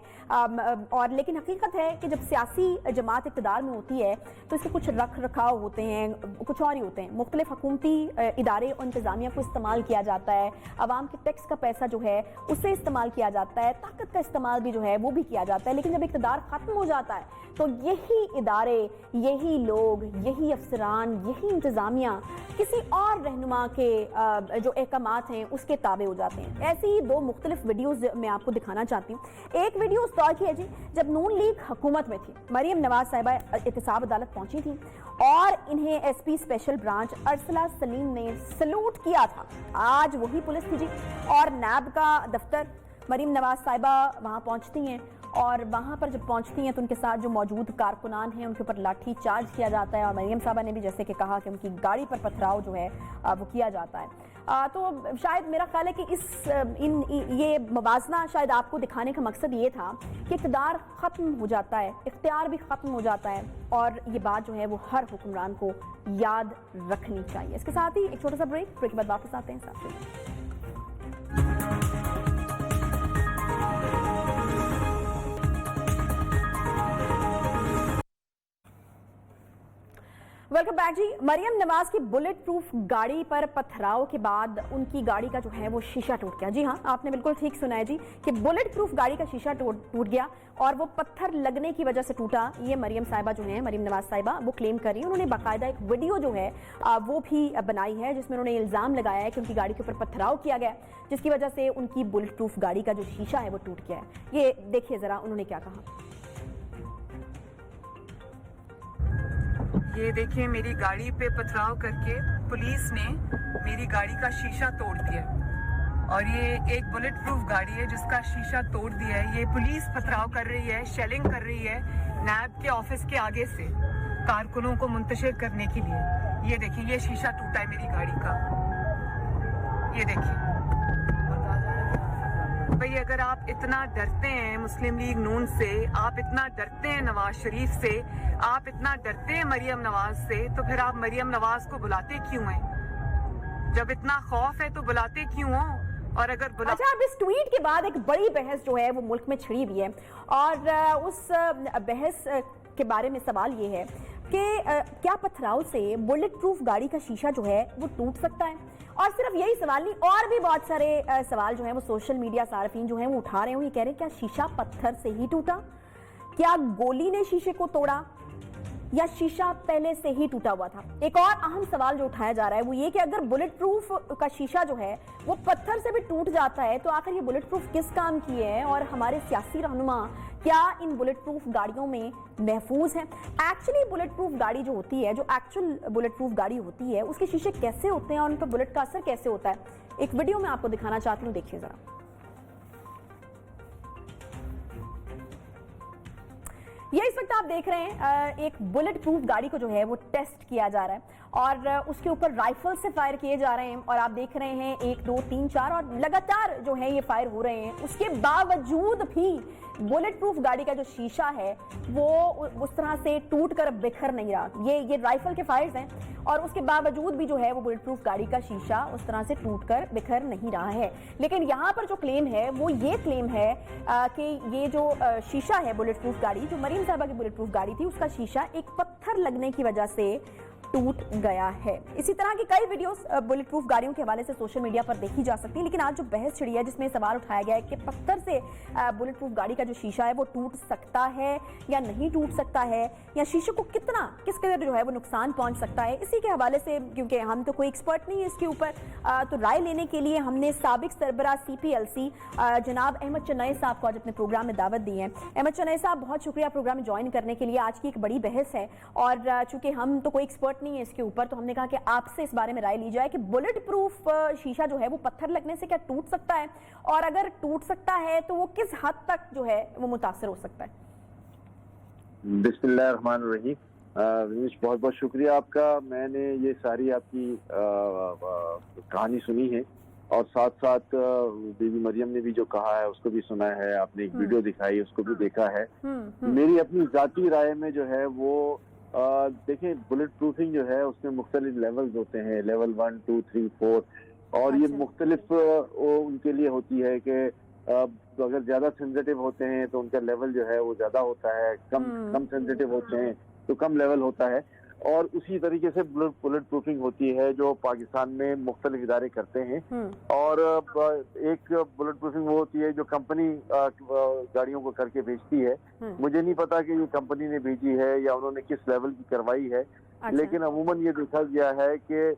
और लेकिन हकीकत है कि जब सियासी जमात इक़्तिदार में होती है तो इसके कुछ रख रखाव होते हैं, कुछ और ही होते हैं। मुख्तलिफ हुकूमती इदारे और इंतजामिया को इस्तेमाल किया जाता है, आवाम के टैक्स का पैसा जो है उससे इस्तेमाल किया जाता है, ताकत का इस्तेमाल भी जो है वो भी किया जाता है। लेकिन जब इक़्तिदार खत्म हो जाता है तो यही इदारे, यही लोग, यही अफसरान, यही इंतजामिया किसी और रहनुमा के जो अहकामात हैं उसके ताबे हो जाते हैं। ऐसी ही दो मुख्तलिफ वीडियोज़ मैं आपको दिखाना चाहती हूँ। एक वीडियो उस दौर की है जी जब नून लीग हुकूमत में थी, मरियम नवाज साहिबा एहतसाब अदालत पहुंची थी और इन्हें SP special branch Arsala Salim ने सलूट किया था। आज वही पुलिस थी जी, और नैब का दफ्तर, मरियम नवाज साहिबा वहाँ पहुँचती हैं और वहाँ पर जब पहुँचती हैं तो उनके साथ जो मौजूद कारकुनान हैं उनके ऊपर लाठी चार्ज किया जाता है, और मरियम साहिबा ने भी जैसे कि कहा कि उनकी गाड़ी पर पथराव जो है वो किया जाता है। تو شاید میرا خیال ہے کہ یہ موازنہ شاید آپ کو دکھانے کا مقصد یہ تھا کہ اقتدار ختم ہو جاتا ہے، اختیار بھی ختم ہو جاتا ہے، اور یہ بات جو ہے وہ ہر حکمران کو یاد رکھنی چاہیے۔ اس کے ساتھ ہی ایک چھوٹا سا بریک کے بعد واپس آتے ہیں ساتھ۔ ویلکم بیک جی۔ مریم نواز کی بلٹ پروف گاڑی پر پتھراؤ کے بعد ان کی گاڑی کا جو ہے وہ شیشہ ٹوٹ گیا۔ جی ہاں، آپ نے بالکل ٹھیک سنا ہے جی کہ بلٹ پروف گاڑی کا شیشہ ٹوٹ گیا اور وہ پتھر لگنے کی وجہ سے ٹوٹا۔ یہ مریم صاحبہ جو ہیں، مریم نواز صاحبہ، وہ کلیم کر رہی ہیں۔ انہوں نے باقاعدہ ایک ویڈیو جو ہے وہ بھی بنائی ہے جس میں انہوں نے الزام لگایا ہے کہ ان کی گاڑی کے اوپر پتھراؤ کیا گیا، جس کی وجہ سے ان کی بلٹ پروف گاڑی کا جو شیشہ ہے وہ ٹوٹ گیا ہے۔ یہ دیکھیے ذرا انہوں نے کیا کہا۔ یہ دیکھیں، میری گاڑی پہ پتھراؤ کر کے پولیس نے میری گاڑی کا شیشہ توڑ دیا، اور یہ ایک بلٹ پروف گاڑی ہے جس کا شیشہ توڑ دیا ہے۔ یہ پولیس پتھراؤ کر رہی ہے، شیلنگ کر رہی ہے نیب کے آفس کے آگے سے کارکنوں کو منتشر کرنے کے لیے۔ یہ دیکھیں، یہ شیشہ ٹوٹا ہے میری گاڑی کا، یہ دیکھیں بھئی۔ اگر آپ اتنا ڈرتے ہیں مسلم لیگ نون سے، آپ اتنا ڈرتے ہیں نواز شریف سے، آپ اتنا ڈرتے ہیں مریم نواز سے، تو پھر آپ مریم نواز کو بلاتے کیوں ہیں؟ جب اتنا خوف ہے تو بلاتے کیوں ہوں؟ اور اگر اچھا، اب اس ٹویٹ کے بعد ایک بڑی بحث جو ہے وہ ملک میں چھڑی ہوئی ہے، اور اس بحث کے بارے میں سوال یہ ہے کہ کیا پتھراؤ سے بلٹ پروف گاڑی کا شیشہ جو ہے وہ ٹوٹ سکتا ہے؟ اور صرف یہی سوال نہیں، اور بھی بہت سارے سوال جو ہیں وہ سوشل میڈیا صارفین جو ہیں وہ اٹھا رہے ہیں۔ وہ یہ کہہ رہے ہیں کیا شیشہ پتھر سے ہی ٹوٹا؟ کیا گولی نے شیشے کو توڑا یا شیشہ پہلے سے ہی ٹوٹا ہوا تھا؟ ایک اور اہم سوال جو اٹھایا جا رہا ہے وہ یہ کہ اگر بلٹ پروف کا شیشہ جو ہے وہ پتھر سے بھی ٹوٹ جاتا ہے تو آخر یہ بلٹ پروف کس کام کی ہے، اور ہمارے سیاسی رہنما کیا ان بلٹ پروف گاڑیوں میں محفوظ ہیں؟ ایکچولی بلٹ پروف گاڑی جو ہوتی ہے، جو ایکچوئل بلٹ پروف گاڑی ہوتی ہے، اس کے شیشے کیسے ہوتے ہیں اور ان پر بلٹ کا اثر کیسے ہوتا ہے؟ ایک ویڈیو میں آپ کو دکھانا چاہتی ہوں، دیکھیے ذرا۔ یہ اس وقت آپ دیکھ رہے ہیں ایک بلٹ پروف گاڑی کو جو ہے وہ ٹیسٹ کیا جا رہا ہے، اور اس کے اوپر رائفل سے فائر کیے جا رہے ہیں، اور آپ دیکھ رہے ہیں 1 2 3 4 اور لگاتار جو ہے یہ فائر ہو رہے ہیں۔ اس کے باوجود بھی بلٹ پروف گاڑی کا جو شیشہ ہے وہ اس طرح سے ٹوٹ کر بکھر نہیں رہا۔ یہ رائفل کے فائرز ہیں، اور اس کے باوجود بھی جو ہے وہ بلٹ پروف گاڑی کا شیشہ اس طرح سے ٹوٹ کر بکھر نہیں رہا ہے۔ لیکن یہاں پر جو کلیم ہے وہ یہ کلیم ہے کہ یہ جو شیشہ ہے بلٹ پروف گاڑی، جو مریم صاحبہ کی بلٹ پروف گاڑی تھی، اس کا شیشہ ایک پتھر لگنے کی وجہ سے ٹوٹ گیا ہے۔ اسی طرح کی کئی ویڈیوز بلٹ پروف گاڑیوں کے حوالے سے سوشل میڈیا پر دیکھی جا سکتی ہیں، لیکن آج جو بحث چھڑی ہے جس میں سوال اٹھایا گیا ہے کہ پتھر سے بلٹ پروف گاڑی کا جو شیشہ ہے وہ ٹوٹ سکتا ہے یا نہیں ٹوٹ سکتا ہے، یا شیشے کو کس قدر جو ہے وہ نقصان پہنچ سکتا ہے، اسی کے حوالے سے کیونکہ ہم تو کوئی ایکسپرٹ نہیں ہے اس کے اوپر، تو رائے لینے کے لیے ہم نے سابق سربراہ CPLC جناب احمد چنائی صاحب کو آج اپنے پروگرام میں دعوت دی ہے۔ احمد چنائی صاحب، بہت شکریہ پروگرام میں جوائن کرنے کے لیے۔ آج کی ایک بڑی بحث ہے، اور چونکہ ہم تو کوئی ایکسپرٹ نہیں ہے اس کے اوپر، تو ہم نے کہا کہ آپ سے اس بارے میں رائے لی جائے کہ بلٹ پروف شیشہ جو ہے وہ پتھر لگنے سے کیا ٹوٹ سکتا ہے، اور اگر ٹوٹ سکتا ہے تو وہ کس حد تک جو ہے وہ متاثر ہو سکتا ہے۔ بسم اللہ الرحمن الرحیم۔ بہت بہت شکریہ آپ کا۔ میں نے یہ ساری آپ کی کہانی سنی ہے، اور ساتھ ساتھ بی بی مریم نے بھی جو کہا ہے اس کو بھی سنا ہے، آپ نے ایک ویڈیو دکھائی اس کو بھی دیکھا ہے۔ میری اپنی ذاتی رائے میں جو ہے وہ دیکھیں، بلٹ پروفنگ جو ہے اس میں مختلف لیولز ہوتے ہیں، لیول 1 2 3 4، اور یہ مختلف ان کے لیے ہوتی ہے کہ اگر زیادہ سینسیٹیو ہوتے ہیں تو ان کا لیول جو ہے وہ زیادہ ہوتا ہے، کم سینسیٹیو ہوتے ہیں تو کم لیول ہوتا ہے، اور اسی طریقے سے بلٹ پروفنگ ہوتی ہے جو پاکستان میں مختلف ادارے کرتے ہیں۔ اور ایک بلٹ پروفنگ وہ ہوتی ہے جو کمپنی گاڑیوں کو کر کے بھیجتی ہے۔ مجھے نہیں پتا کہ یہ کمپنی نے بھیجی ہے یا انہوں نے کس لیول کی کروائی ہے، لیکن عموماً یہ دیکھا گیا ہے کہ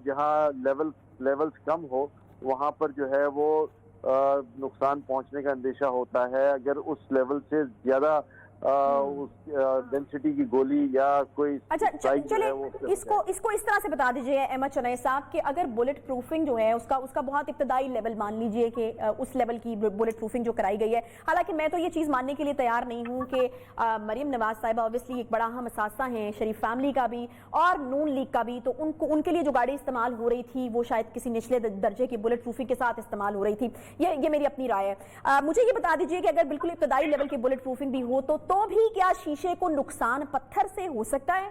جہاں لیولز کم ہو وہاں پر جو ہے وہ نقصان پہنچنے کا اندیشہ ہوتا ہے۔ اگر اس لیول سے زیادہ डेंसिटी की गोली या कोई अच्छा strike जो है वो चलिए इसको इस तरह से बता दीजिए अहमद चनई साहब कि अगर बुलेट प्रूफिंग जो है उसका बहुत इब्तदाई लेवल मान लीजिए कि उस लेवल की बुलेट प्रूफिंग जो कराई गई है, हालांकि मैं तो ये चीज़ मानने के लिए तैयार नहीं हूँ कि मरियम नवाज साहिबा ऑब्वियसली एक बड़ा अहम असासा हैं शरीफ फैमिली का भी और नून लीग का भी, तो उनके लिए जो गाड़ी इस्तेमाल हो रही थी वो शायद किसी निचले दर्जे की बुलेट प्रूफिंग के साथ इस्तेमाल हो रही थी। ये मेरी अपनी राय है। मुझे ये बता दीजिए कि अगर बिल्कुल इब्तदाई लेवल की बुलेट प्रूफिंग भी हो तो भी क्या शीशे को नुकसान पत्थर से हो सकता है?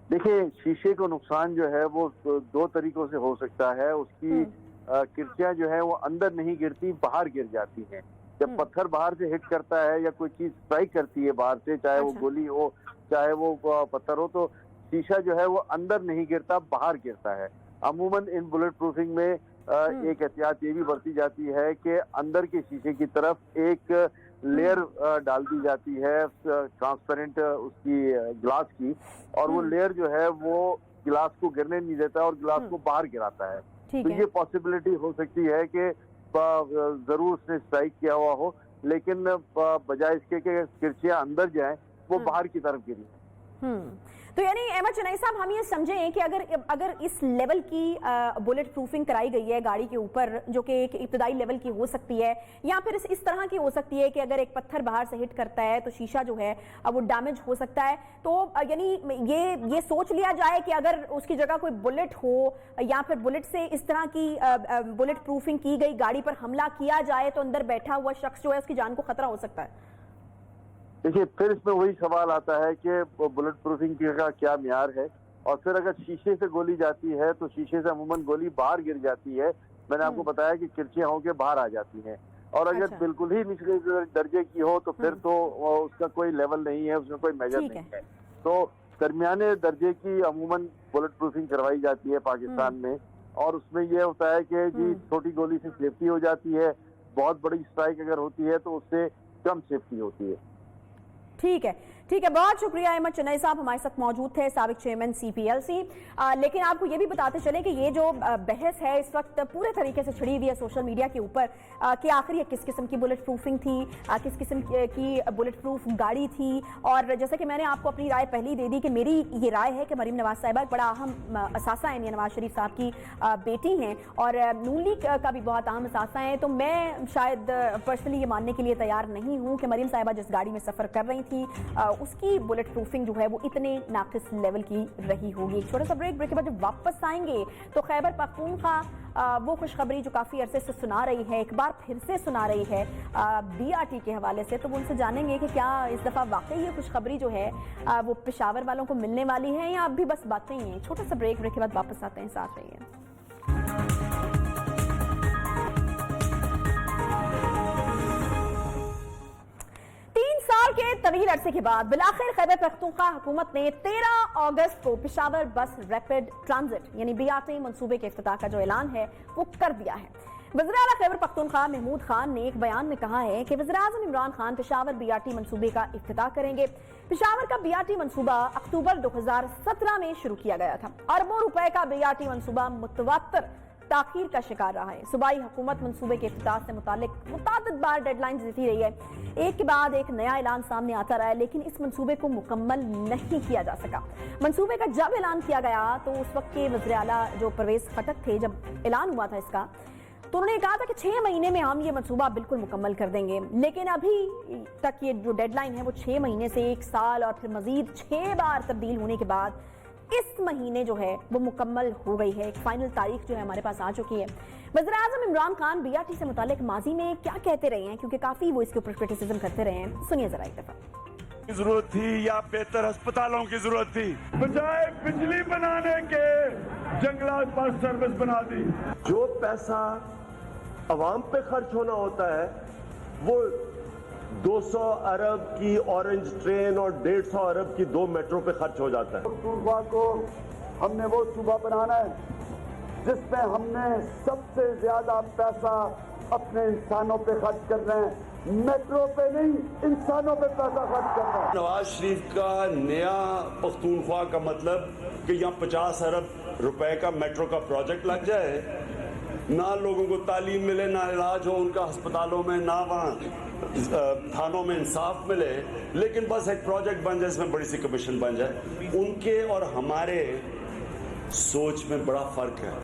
देखिए, शीशे को नुकसान जो है वो दो तरीकों से हो सकता है। उसकी किरचियां जो है वो अंदर नहीं गिरती, बाहर गिर जाती हैं। जब पत्थर बाहर से हिट करता है या कोई चीज स्ट्राइक करती है बाहर से, चाहे वो गोली हो चाहे वो पत्थर हो, तो शीशा जो है वो अंदर नहीं गिरता, बाहर गिरता है। अमूमन इन बुलेट प्रूफिंग में एक एहतियात ये भी बरती जाती है कि अंदर के शीशे की तरफ एक लेयर डाल दी जाती है ट्रांसपेरेंट उसकी ग्लास की, और वो लेयर जो है वो गिलास को गिरने नहीं देता और गिलास को बाहर गिराता है। तो ये पॉसिबिलिटी हो सकती है कि जरूर उसने स्ट्राइक किया हुआ हो, लेकिन बजाय इसके कि किरचियां अंदर जाएं वो बाहर की तरफ गिरी। तो यानी अहमद चनई साहब हम ये समझें कि अगर इस लेवल की बुलेट प्रूफिंग कराई गई है गाड़ी के ऊपर, जो कि एक इब्तदाई लेवल की हो सकती है, या फिर इस तरह की हो सकती है कि अगर एक पत्थर बाहर से हिट करता है तो शीशा जो है वो डैमेज हो सकता है, तो यानी ये सोच लिया जाए कि अगर उसकी जगह कोई बुलेट हो या फिर बुलेट से इस तरह की बुलेट प्रूफिंग की गई गाड़ी पर हमला किया जाए तो अंदर बैठा हुआ शख्स जो है उसकी जान को खतरा हो सकता है। देखिए, फिर इसमें वही सवाल आता है कि बुलेट प्रूफिंग का क्या म्यार है, और फिर अगर शीशे से गोली जाती है तो शीशे से अमूमन गोली बाहर गिर जाती है। मैंने आपको बताया कि किरचियां होकर बाहर आ जाती हैं, और अगर बिल्कुल ही निचले दर्जे की हो तो फिर तो उसका कोई लेवल नहीं है, उसमें कोई मेजर नहीं है। तो दरमियाने दर्जे की अमूमन बुलेट प्रूफिंग करवाई जाती है पाकिस्तान में, और उसमें यह होता है कि जी छोटी गोली से सेफ्टी हो जाती है, बहुत बड़ी स्ट्राइक अगर होती है तो उससे कम सेफ्टी होती है। ठीक है, बहुत शुक्रिया अहमद चनई साहब हमारे साथ मौजूद थे, साबिक चेयरमैन CPLC। लेकिन आपको ये भी बताते चले कि ये जो बहस है इस वक्त पूरे तरीके से छिड़ी हुई है सोशल मीडिया के ऊपर कि आखिर ये किस किस्म की बुलेट प्रूफिंग थी, किस किस्म की बुलेट प्रूफ गाड़ी थी। और जैसे कि मैंने आपको अपनी राय पहले ही दे दी कि मेरी ये राय है कि मरीम नवाज साहिबा एक बड़ा अहम असासा है, नवाज शरीफ साहब की बेटी हैं और नून लीग का भी बहुत अहम असासा है। तो मैं शायद पर्सनली ये मानने के लिए तैयार नहीं हूँ कि मरीम साहिबा जिस गाड़ी में सफ़र कर रही थी उसकी बुलेट प्रूफिंग जो है वो इतने नाकिस लेवल की रही होगी। एक छोटा सा ब्रेक के बाद जब वापस आएंगे तो खैबर पख्तूनख्वा वो खुशखबरी जो काफ़ी अरसे से सुना रही है, एक बार फिर से सुना रही है BRT के हवाले से, तो वो उनसे जानेंगे कि क्या इस दफ़ा वाकई ये खुशखबरी जो है वो पेशावर वालों को मिलने वाली है या अब भी बस बातें ही हैं। छोटा सा ब्रेक के बाद वापस आते हैं, साथ रहिए। के तवील अरसे के बाद बिलाखिर खैबर पख्तूनख्वा हुकूमत ने 13 अगस्त को पेशावर बस रैपिड ट्रांजिट यानी BRT मंसूबे के इफ्तिताह का जो ऐलान है वो कर दिया है। वज़ीर-ए-आला खैबर पख्तूनख्वा महमूद खान ने एक बयान में कहा है कि वज़ीर-ए-आज़म इमरान खान पेशावर BRT मंसूबे का इफ्तिताह करेंगे। पेशावर का BRT मंसूबा अक्टूबर 2017 में शुरू किया गया था। अरबों रुपए का BRT मंसूबा मुतवात्तर ताखीर का शिकार रहा है। सूबाई हुकूमत मंसूबे के इफ्तिताह से मुतालिक मुतादिद बार डेडलाइंस देती रही है, एक के बाद एक नया ऐलान सामने आता रहा है, लेकिन इस मंसूबे को मुकम्मल नहीं किया जा सका। मंसूबे का जब ऐलान किया गया तो उस वक्त के वज़ीर आला जो परवेज खटक थे, जब ऐलान हुआ था इसका, तो उन्होंने कहा था कि 6 महीने में हम ये मंसूबा बिल्कुल मुकम्मल कर देंगे। लेकिन अभी तक ये जो डेडलाइन है वो 6 महीने से 1 साल और फिर मजीद 6 बार तब्दील होने के बाद इस महीने जो है वो मुकम्मल हो गई है। एक फाइनल तारीख जो है हमारे पास आ चुकी है। वज़ीर-ए-आज़म इमरान खान BRT से मुतालिक माजी में क्या कहते रहे हैं, क्योंकि काफी वो इसके ऊपर क्रिटिसिज्म करते रहे हैं। सुनिए जरा एक दफा। जरूरत थी या बेहतर अस्पतालों की जरूरत थी, बजाय बिजली बनाने के जंगलात पर सर्विस बना दी। जो पैसा अवाम पे खर्च होना होता है वो 200 अरब की ऑरेंज ट्रेन और 150 अरब की 2 मेट्रो पे खर्च हो जाता है। सूबा को हमने वो सूबा बनाना है जिसमें हमने सबसे ज्यादा पैसा अपने इंसानों पे खर्च कर रहे हैं, मेट्रो पे नहीं, इंसानों पे पैसा खर्च कर रहे हैं। नवाज शरीफ का नया पख्तूनख्वा का मतलब कि यहाँ 50 अरब रुपए का मेट्रो का प्रोजेक्ट लग जाए, ना लोगों को तालीम मिले, ना इलाज हो उनका अस्पतालों में, ना वहाँ थानों में इंसाफ मिले, लेकिन बस एक प्रोजेक्ट बन जाए, इसमें बड़ी सी कमीशन बन जाए। उनके और हमारे सोच में बड़ा फर्क है।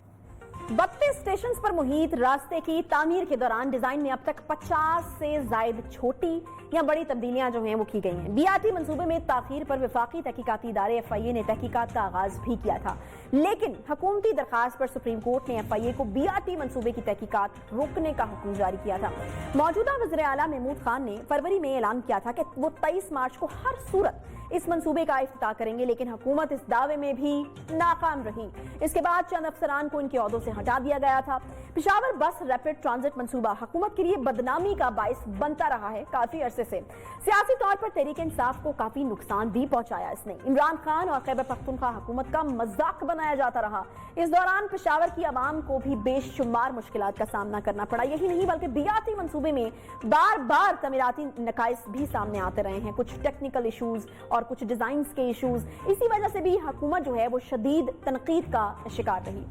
32 स्टेशन पर मुहित रास्ते की तामीर के दौरान डिजाइन में अब तक 50 से ज्यादा छोटी या बड़ी तब्दीलियां जो हैं वो की गई हैं। बीआरटी मंसूबे में ताखीर पर वफाकी तहकीकाती इदारे FIA ने तहकीकात का आगाज भी किया था, लेकिन हुकूमती दरखास्त पर सुप्रीम कोर्ट ने FIA को बीआरटी मंसूबे की तहकीकात रोकने का हुक्म जारी किया था। मौजूदा वज़ीर आला महमूद खान ने फरवरी में ऐलान किया था कि वो 23 मार्च को हर सूरत इस मंसूबे का इफ्तिताह करेंगे, लेकिन हुकूमत इस दावे में भी नाकाम रही। इसके बाद चंद अफसरान को इनके ओहदों से हटा दिया गया था। पेशावर बस रैपिड ट्रांजिट मंसूबा हुकूमत के लिए बदनामी का बाइस बनता रहा है काफी अरसे से। सियासी तौर पर तहरीक इंसाफ को काफी नुकसान भी पहुंचाया इसने। इमरान खान और खैबर पख्तूनख्वा हुकूमत का मजाक बनाया जाता रहा। इस दौरान पेशावर की आवाम को भी बेशुमार मुश्किलात का सामना करना पड़ा। यही नहीं बल्कि बीआरटी मंसूबे में बार बार तमीराती नकाइस भी सामने आते रहे हैं, कुछ टेक्निकल इशूज और कुछ डिजाइन के इशूज। इसी वजह से भी हुकूमत जो है वो शदीद तनकीद का शिकार रही।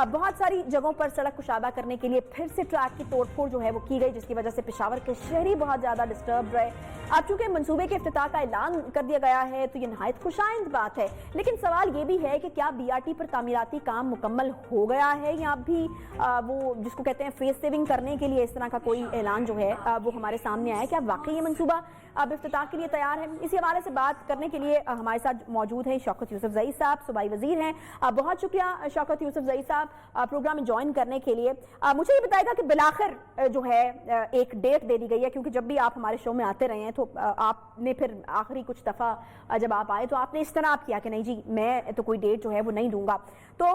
बहुत सारी जगहों पर सड़क कुशादा करने के लिए फिर से ट्रैक की तोड़फोड़ जो है वो की गई, जिसकी वजह से पेशावर के शहरी बहुत ज्यादा डिस्टर्ब रहे। अब चूंकि मंसूबे के इफ्तिताह का ऐलान कर दिया गया है तो ये नहायत खुशाइंद बात है, लेकिन सवाल ये भी है कि क्या बीआरटी पर तामीराती काम मुकम्मल हो गया है या अब भी वो जिसको कहते हैं फेस सेविंग करने के लिए इस तरह का कोई ऐलान जो है वो हमारे सामने आया। क्या वाकई ये मंसूबा अब इफ्तिताह के लिए तैयार है? इसी हवाले से बात करने के लिए हमारे साथ मौजूद हैं शौकत यूसुफजई साहब, सूबाई वजीर हैं। बहुत शुक्रिया शौकत यूसुफजई साहब प्रोग्राम में ज्वाइन करने के लिए। मुझे ये बताएगा कि बिलाखिर जो है एक डेट दे दी गई है, क्योंकि जब भी आप हमारे शो में आते रहे हैं तो आपने फिर आखिरी कुछ दफ़ा जब आप आए तो आपने इस तरह किया कि नहीं जी मैं तो कोई डेट जो है वो नहीं दूंगा। तो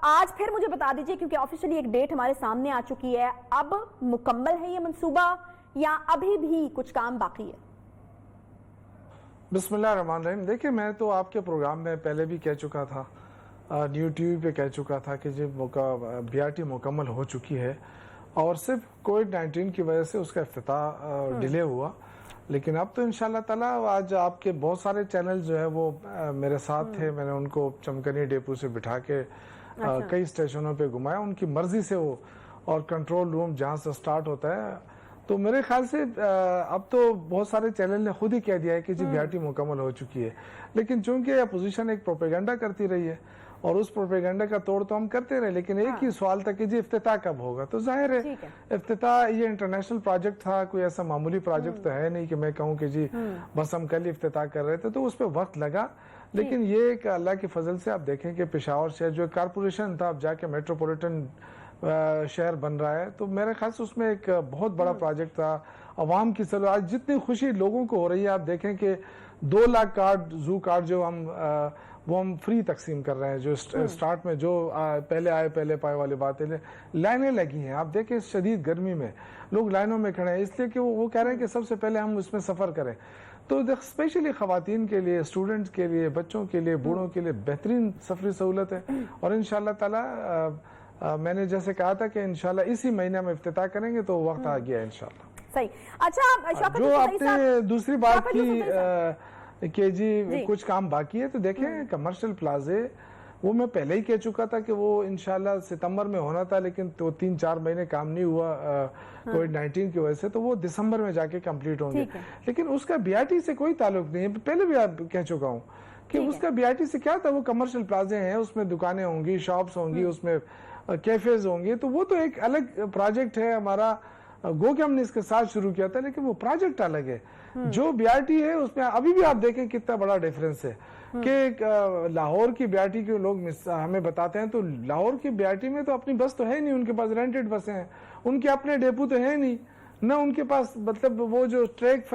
आज फिर मुझे बता दीजिए, क्योंकि ऑफिशियली एक डेट हमारे सामने आ चुकी है, अब मुकम्मल है ये मंसूबा या अभी भी कुछ काम बाकी है? बिस्मिल्लाहिर्रहमानिर्रहीम। देखिए, मैं तो आपके प्रोग्राम में पहले भी कह चुका था, न्यू टीवी पे कह चुका था कि जब बीआरटी मुकम्मल हो चुकी है और सिर्फ कोविड-19 की वजह से उसका इफ्तिताह डिले हुआ, लेकिन अब तो इंशाल्लाह ताला आज आपके बहुत सारे चैनल जो है वो मेरे साथ थे। मैंने उनको चमकनी डेपो से बिठा के कई स्टेशनों पे घुमाया उनकी मर्जी से वो, और कंट्रोल रूम जहाँ से स्टार्ट होता है। तो मेरे ख्याल से अब तो बहुत सारे चैनल ने खुद ही कह दिया है कि जी बीआरटी मुकम्मल हो चुकी है, लेकिन चूंकि अपोजिशन एक प्रोपेगेंडा करती रही है और उस प्रोपेगेंडा का तोड़ तो हम करते रहे, लेकिन एक ही सवाल था कि जी इफ्तिताह कब होगा। तो जाहिर है इफ्तिताह ये इंटरनेशनल प्रोजेक्ट था, कोई ऐसा मामूली प्रोजेक्ट तो है नहीं कि मैं कहूँ कि जी बस हम कल इफ्तिताह कर रहे थे। तो उस पर वक्त लगा, लेकिन ये एक अल्लाह के फजल से आप देखें कि पेशावर शहर जो कारपोरेशन था अब जाके मेट्रोपॉलिटन शहर बन रहा है। तो मेरे ख्याल से उसमें एक बहुत बड़ा प्रोजेक्ट था। अवाम की चलो आज जितनी खुशी लोगों को हो रही है, आप देखें कि 2 लाख कार्ड जू कार्ड जो हम फ्री तकसीम कर रहे हैं। जो स्टार्ट में जो पहले आए पहले पाए वाली बात है, लाइनें लगी हैं। आप देखें शदीद गर्मी में लोग लाइनों में खड़े हैं, इसलिए कि वो कह रहे हैं कि सबसे पहले हम उसमें सफ़र करें। तो स्पेशली ख़वातीन के लिए, स्टूडेंट्स के लिए, बच्चों के लिए, बूढ़ों के लिए बेहतरीन सफरी सहूलत है। और इंशाल्लाह ताला मैंने जैसे कहा था कि इंशाल्लाह इसी महीने में इफ्तिताह करेंगे, तो वक्त आ गया इंशाल्लाह। सही। अच्छा, जो आपने दूसरी बात की कि जी कुछ काम बाकी है, तो देखें कमर्शियल प्लाजे वो मैं पहले ही कह चुका था कि वो इंशाल्लाह सितंबर में होना था, लेकिन तो 3-4 महीने काम नहीं हुआ कोविड-19 की वजह से, तो वो दिसंबर में जाके कंप्लीट होंगे। लेकिन उसका बीआरटी से कोई ताल्लुक नहीं है, पहले भी आप कह चुका हूँ कि उसका बीआरटी से क्या था। वो कमर्शियल प्लाजे हैं, उसमें दुकानें होंगी, शॉप्स होंगी, उसमें कैफेज होंगे, तो वो तो एक अलग प्रोजेक्ट है हमारा। गो कि हमने इसके साथ शुरू किया था, लेकिन वो प्रोजेक्ट अलग है। जो बीआरटी है उसमें अभी भी आप देखें कितना बड़ा डिफरेंस है कि लाहौर की बीआरटी के लोग हमें बताते हैं, तो लाहौर की बीआरटी में तो अपनी बस तो है नहीं, उनके पास रेंटेड बसें हैं, उनके अपने डेपो तो है नहीं ना, उनके पास मतलब वो जो ट्रैक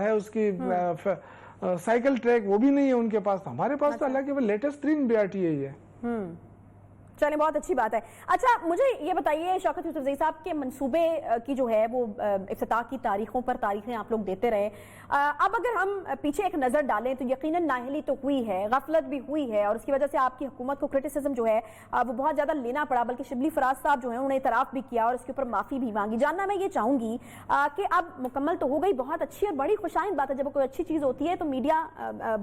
है उसकी साइकिल ट्रैक वो भी नहीं है उनके पास। हमारे पास तो अल्लाह के लेटेस्ट 3 बीआरटी है। चलिए, बहुत अच्छी बात है। अच्छा, मुझे ये बताइए शौकत यूसुफजई साहब के मंसूबे की जो है वो इफ्तिताह की तारीखों पर तारीखें आप लोग देते रहे। अब अगर हम पीछे एक नज़र डालें तो यकीनन नाअहली तो हुई है, गफलत भी हुई है, और उसकी वजह से आपकी हुकूमत को क्रिटिसिज्म जो है वो बहुत ज़्यादा लेना पड़ा। बल्कि शिबली फराज साहब जो है उन्होंने इतराफ़ भी किया और इसके ऊपर माफ़ी भी मांगी। जानना मैं ये चाहूँगी कि अब मुकम्मल तो हो गई, बहुत अच्छी और बड़ी खुशाइंद बात है। जब कोई अच्छी चीज़ होती है तो मीडिया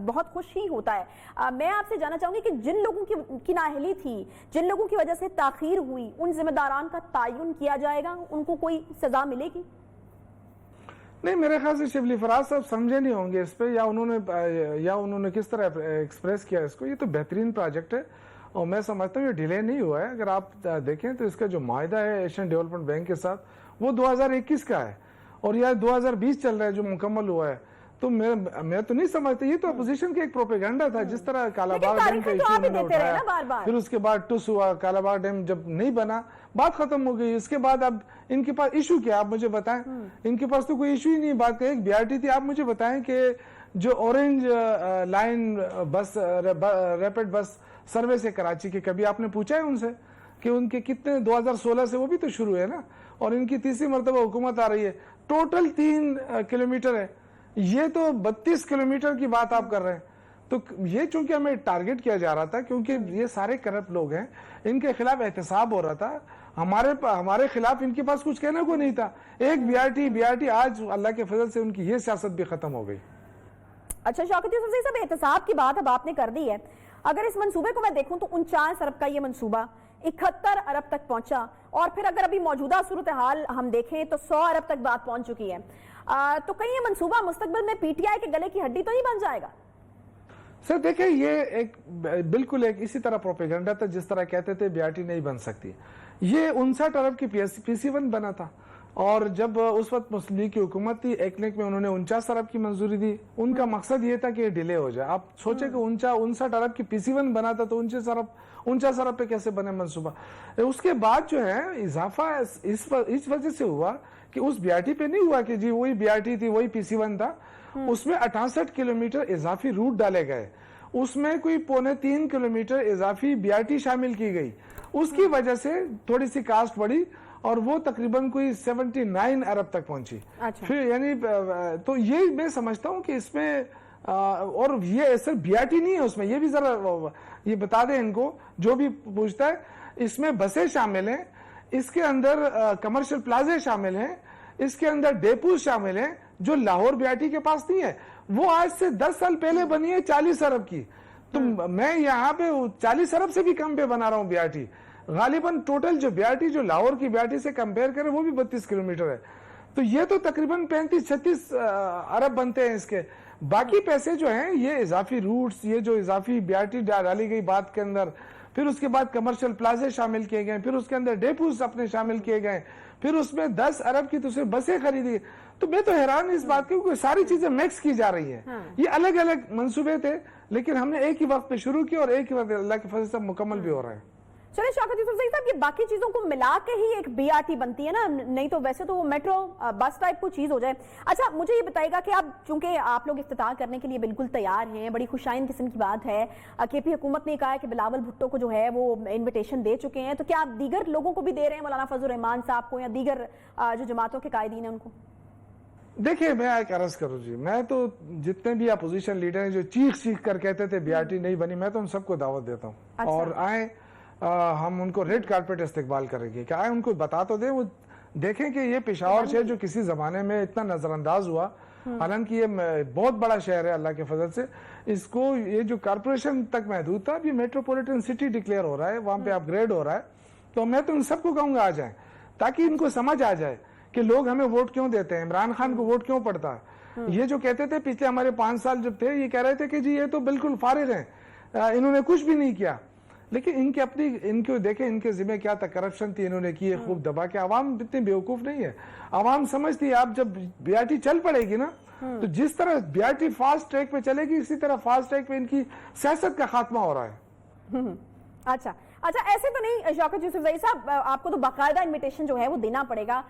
बहुत खुश ही होता है। मैं आपसे जानना चाहूँगी कि जिन लोगों की नाअहली थी, जिन लोगों की वजह से ताखीर हुई, उन जिम्मेदारान का तायुन किया जाएगा, उनको कोई सजा मिलेगी? نہیں میرے خیال سے شبلی فراز صاحب سمجھے نہیں ہوں گے اس پہ، یا انہوں نے کس طرح ایکسپریس کیا اس کو. یہ تو بہترین پروجیکٹ ہے اور میں سمجھتا ہوں یہ ڈیلے نہیں ہوا ہے. اگر آپ دیکھیں تو اس کا جو معاہدہ ہے ایشین ڈیولپمنٹ بینک کے ساتھ وہ 2021 کا ہے اور یہ 2020 چل رہا ہے جو مکمل ہوا ہے. تو میں تو نہیں سمجھتا، یہ تو اپوزیشن کا ایک پروپیگنڈا تھا. جس طرح کالا باغ ڈیم کا ایشو انہوں نے اٹھایا، پھر اس کے بعد ٹس ہوا، کالا باغ ڈیم جب نہیں بنا بات ختم ہو گئی. اس کے بعد اب ان کے پاس ایشو کیا، آپ مجھے بتائیں. ان کے پاس تو کوئی ایشو ہی نہیں. بات ایک BRT تھی. آپ مجھے بتائیں کہ جو orange line bus rapid bus service ہے کراچی کے، کبھی آپ نے پوچھا ہے ان سے کہ ان کے کتنے 2016 سے وہ بھی تو شروع ہے نا، اور ان کی تیسری مرتبہ حکومت آ رہی ہے. ٹوٹل 3 کلومیٹر ہے، یہ تو 32 کلومیٹر کی بات آپ کر رہے ہیں. تو یہ چونکہ ہمیں ٹارگٹ کیا جا رہا تھا کیونکہ یہ سارے کرپٹ لوگ ہیں، ان کے خلاف احتساب ہو رہا تھا. ہمارے خلاف ان کے پاس کچھ کہنے کو نہیں تھا. ایک BRT آج اللہ کے فضل سے ان کی یہ سیاست بھی ختم ہو گئی. اچھا شوکت یوسف زئی صاحب، احتساب کی بات اب آپ نے کر دی ہے. اگر اس منصوبے کو میں دیکھوں تو 49 ارب کا یہ منصوبہ 71 ارب تک پہنچا، اور پھر اگر ابھی موجودہ صورتحال ہم دیکھیں تو 100 ارب تک بات پہنچ چکی ہے. تو کہیں یہ منصوبہ مستقبل میں PTI کے گلے کی ہڈی تو نہیں بن جائے گا؟ سر دیکھیں یہ ایک بالکل ایک اسی طرح پروپیگنڈا تھا جس طرح کہتے تھے BRT نہیں بن سکتی. یہ 59 ارب کی PC1 بنا تھا، اور جب اس وقت مسلم لیگ کی حکومت تھی ایکنک میں انہوں نے 49 ارب کی منظوری دی. ان کا مقصد یہ تھا کہ یہ ڈیلے ہو جائے. آپ سوچیں کہ 59 ارب کی PC1 بنا تھا تو 49 ارب پہ کیسے بنے منصوبہ. اس کے بعد جو ہے اضافہ اس وجہ سے ہوا کہ اس BRT پہ نہیں ہوا کہ جی وہی BRT تھی وہی PC1 تھا. اس میں 68 کلومیٹر اضافی روٹ ڈالے گئے، اس میں کوئی 3.25 کلومیٹر اضافی BRT شامل کی گئی. اس کی وجہ سے تھوڑی سی کاسٹ بڑھی اور وہ تقریباً کوئی 79 ارب تک پہنچی. پھر یعنی تو یہ میں سمجھتا ہوں کہ اس میں اور یہ صرف BRT نہیں ہے اس میں، یہ بھی ذرا یہ بتا دیں ان کو جو بھی پوچھتا ہے. اس میں بسیں شامل ہیں، اس کے اندر کمرشل پلازے شامل ہیں، اس کے اندر ڈیپوز شامل ہیں جو لاہور BRT کے پاس نہیں ہے. وہ آج سے 10 سال پہلے بنی ہے 40 ارب کی. تو میں یہاں پہ 40 ارب سے بھی کم پہ بنا رہا ہوں BRT. غالباً ٹوٹل جو BRT جو لاہور کی BRT سے کمپیئر کریں وہ بھی 32 کلومیٹر ہے. تو یہ تو تقریباً 35-36 ارب بنتے ہیں اس کے. باقی پیسے جو ہیں یہ اضافی روٹس، یہ جو اضافی BRT ڈالی گئی بات کے اندر، پھر اس کے بعد کمرشل پلازے شامل کیے گئے، پھر اس کے اندر ڈیپوز اپنے شامل کیے گئے، پھر اس میں 10 ارب کی دوسرے بسیں خریدی. تو میں تو حیران اس بات کی کہ ساری چیزیں میکس کی جا رہی ہیں. یہ الگ الگ منصوبے تھے لیکن ہم نے ایک ہی وقت پہ شروع کیا اور ایک ہی وقت اللہ کے فضل سے مکمل بھی ہو رہے ہیں. چلے شوکت یوسف زئی صاحب، یہ باقی چیزوں کو ملا کے ہی ایک BRT بنتی ہے نا، نہیں تو ویسے تو وہ میٹرو بس ٹائپ کو چیز ہو جائے. اچھا مجھے یہ بتائے گا کہ اب چونکہ آپ لوگ افتتاح کرنے کے لیے بالکل تیار ہیں، بڑی خوشائند قسم کی بات ہے. KP حکومت نے کہا ہے کہ بلاول بھٹو کو جو ہے وہ انویٹیشن دے چکے ہیں، تو کیا آپ دیگر لوگوں کو بھی دے رہے ہیں، مولانا فضل الرحمان صاحب کو یا دیگر جو جماعتوں کے قائدین ہیں ان کو؟ دیکھیں میں ایک عرض کروں جی، میں تو جتنے بھی اپوزیشن لیڈر ہیں جو چیخ کر کہتے تھے BRT نہیں بنی، میں تو ان سب کو دعوت دیتا ہوں. اور آئیں ہم ان کو ریڈ کارپیٹ استقبال کریں گے کہ آئیں ان کو بتا تو دیں، وہ دیکھیں کہ یہ پشاور شہر جو کسی زمانے میں اتنا نظر انداز ہوا، حالانکہ یہ بہت بڑا شہر ہے اللہ کے فضل سے، اس کو یہ جو کارپوریشن تک محدود تھا اب یہ میٹروپولیٹن سٹی ڈکلیئر ہو رہا ہے، وہاں پہ اپ گریڈ ہو رہا ہے. تو میں تو ان سب کو کہوں گا آ جائیں تاکہ ان کو سمجھ آ جائے کہ لوگ ہمیں ووٹ کیوں دیتے ہیں، عمران خان کو ووٹ کیوں پڑتا ہے. یہ جو کہتے تھے پچھلے ہمارے 5 سال جب تھے یہ کہہ رہے تھے کہ جی یہ تو بالکل فارغ ہیں، انہوں نے کچھ بھی نہیں کیا. لیکن ان کو دیکھیں ان کے ذمہ کیا تھا، کرپشن تھی انہوں نے کی ہے خوب دبا کے. عوام اتنی بیوقوف نہیں ہے، عوام سمجھتی ہے آپ جب BRT چل پڑے گی نا تو جس طرح BRT فاسٹ ٹریک پہ چلے گی اسی طرح فاسٹ ٹریک پہ ان کی سیاست کا خاتمہ ہو رہا ہے. اچھا ایسے تو نہیں شوکت یوسف زئی صاحب، آپ کو تو باقاعدہ انویٹیشن جو ہے وہ دینا پڑے گا،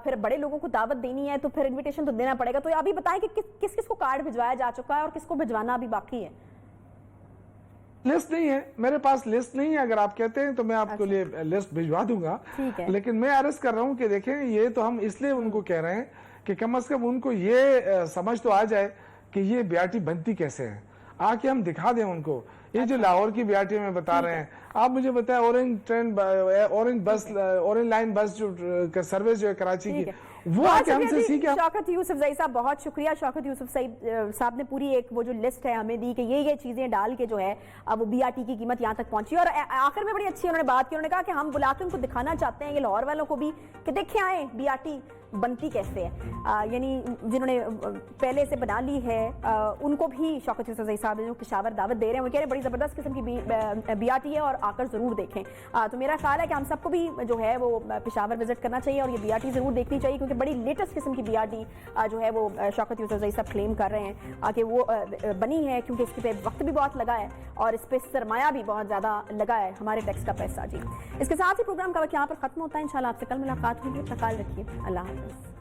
پھر بڑے لوگوں کو دعوت دینی ہے تو پھر انویٹیشن تو دینا پڑے گا. تو ابھی بتائیں کہ کس کس کو کارڈ بھجوایا جا چکا ہے اور کس کو بھجوانا ابھی باقی ہے؟ لسٹ نہیں ہے میرے پاس، لسٹ نہیں ہے. اگر آپ کہتے ہیں تو میں آپ کو لیے لسٹ بھجوا دوں گا، لیکن میں عرض کر رہا ہوں کہ دیکھیں یہ تو ہم اس لیے ان کو کہہ رہے ہیں کہ کم از کم ان کو یہ سمجھ تو آ جائے کہ یہ BRT بنتی کیسے ہے، آ کے ہم دکھا دیں ان کو. یہ جو لاہور کی BRT میں بتا رہے ہیں، آپ مجھے بتائیں اورنج لائن بس جو سروس جو ہے کراچی کی، وہ آ کے ہم سے سیکھیں. شوکت یوسف زئی صاحب بہت شکریہ. شوکت یوسف صاحب نے پوری ایک وہ جو لسٹ ہے ہمیں دی کہ یہ چیزیں ڈال کے جو ہے وہ BRT کی قیمت یہاں تک پہنچی. اور آخر میں بڑی اچھی انہوں نے بات کی، انہوں نے کہا کہ ہم بلا کے ان کو دکھانا چاہتے ہیں یہ لاہور والوں کو بھی کہ دیکھیں آئیں BRT बनती कैसे है। यानी जिन्होंने पहले से बना ली है उनको भी शौकत यूसुफ जई साहब जो पेशावर दावत दे रहे हैं, वो कह रहे हैं बड़ी ज़बरदस्त किस्म की BRT है और आकर ज़रूर देखें। तो मेरा ख्याल है कि हम सबको भी जो है वो पेशावर विजिट करना चाहिए और ये BRT ज़रूर देखनी चाहिए, क्योंकि बड़ी लेटेस्ट किस्म की BRT जो है वो शौकत यूसुफ जई साहब क्लेम कर रहे हैं कि वो बनी है, क्योंकि इसके पे वक्त भी बहुत लगा है और इस पर सरमाया भी बहुत ज़्यादा लगा है, हमारे टैक्स का पैसा। जी, इसके साथ ही प्रोग्राम का वक्त यहाँ पर ख़त्म होता है। इंशाल्लाह आपसे कल मुलाकात होगी, अपना ख्याल रखिए, अल्लाह हाफ़िज़।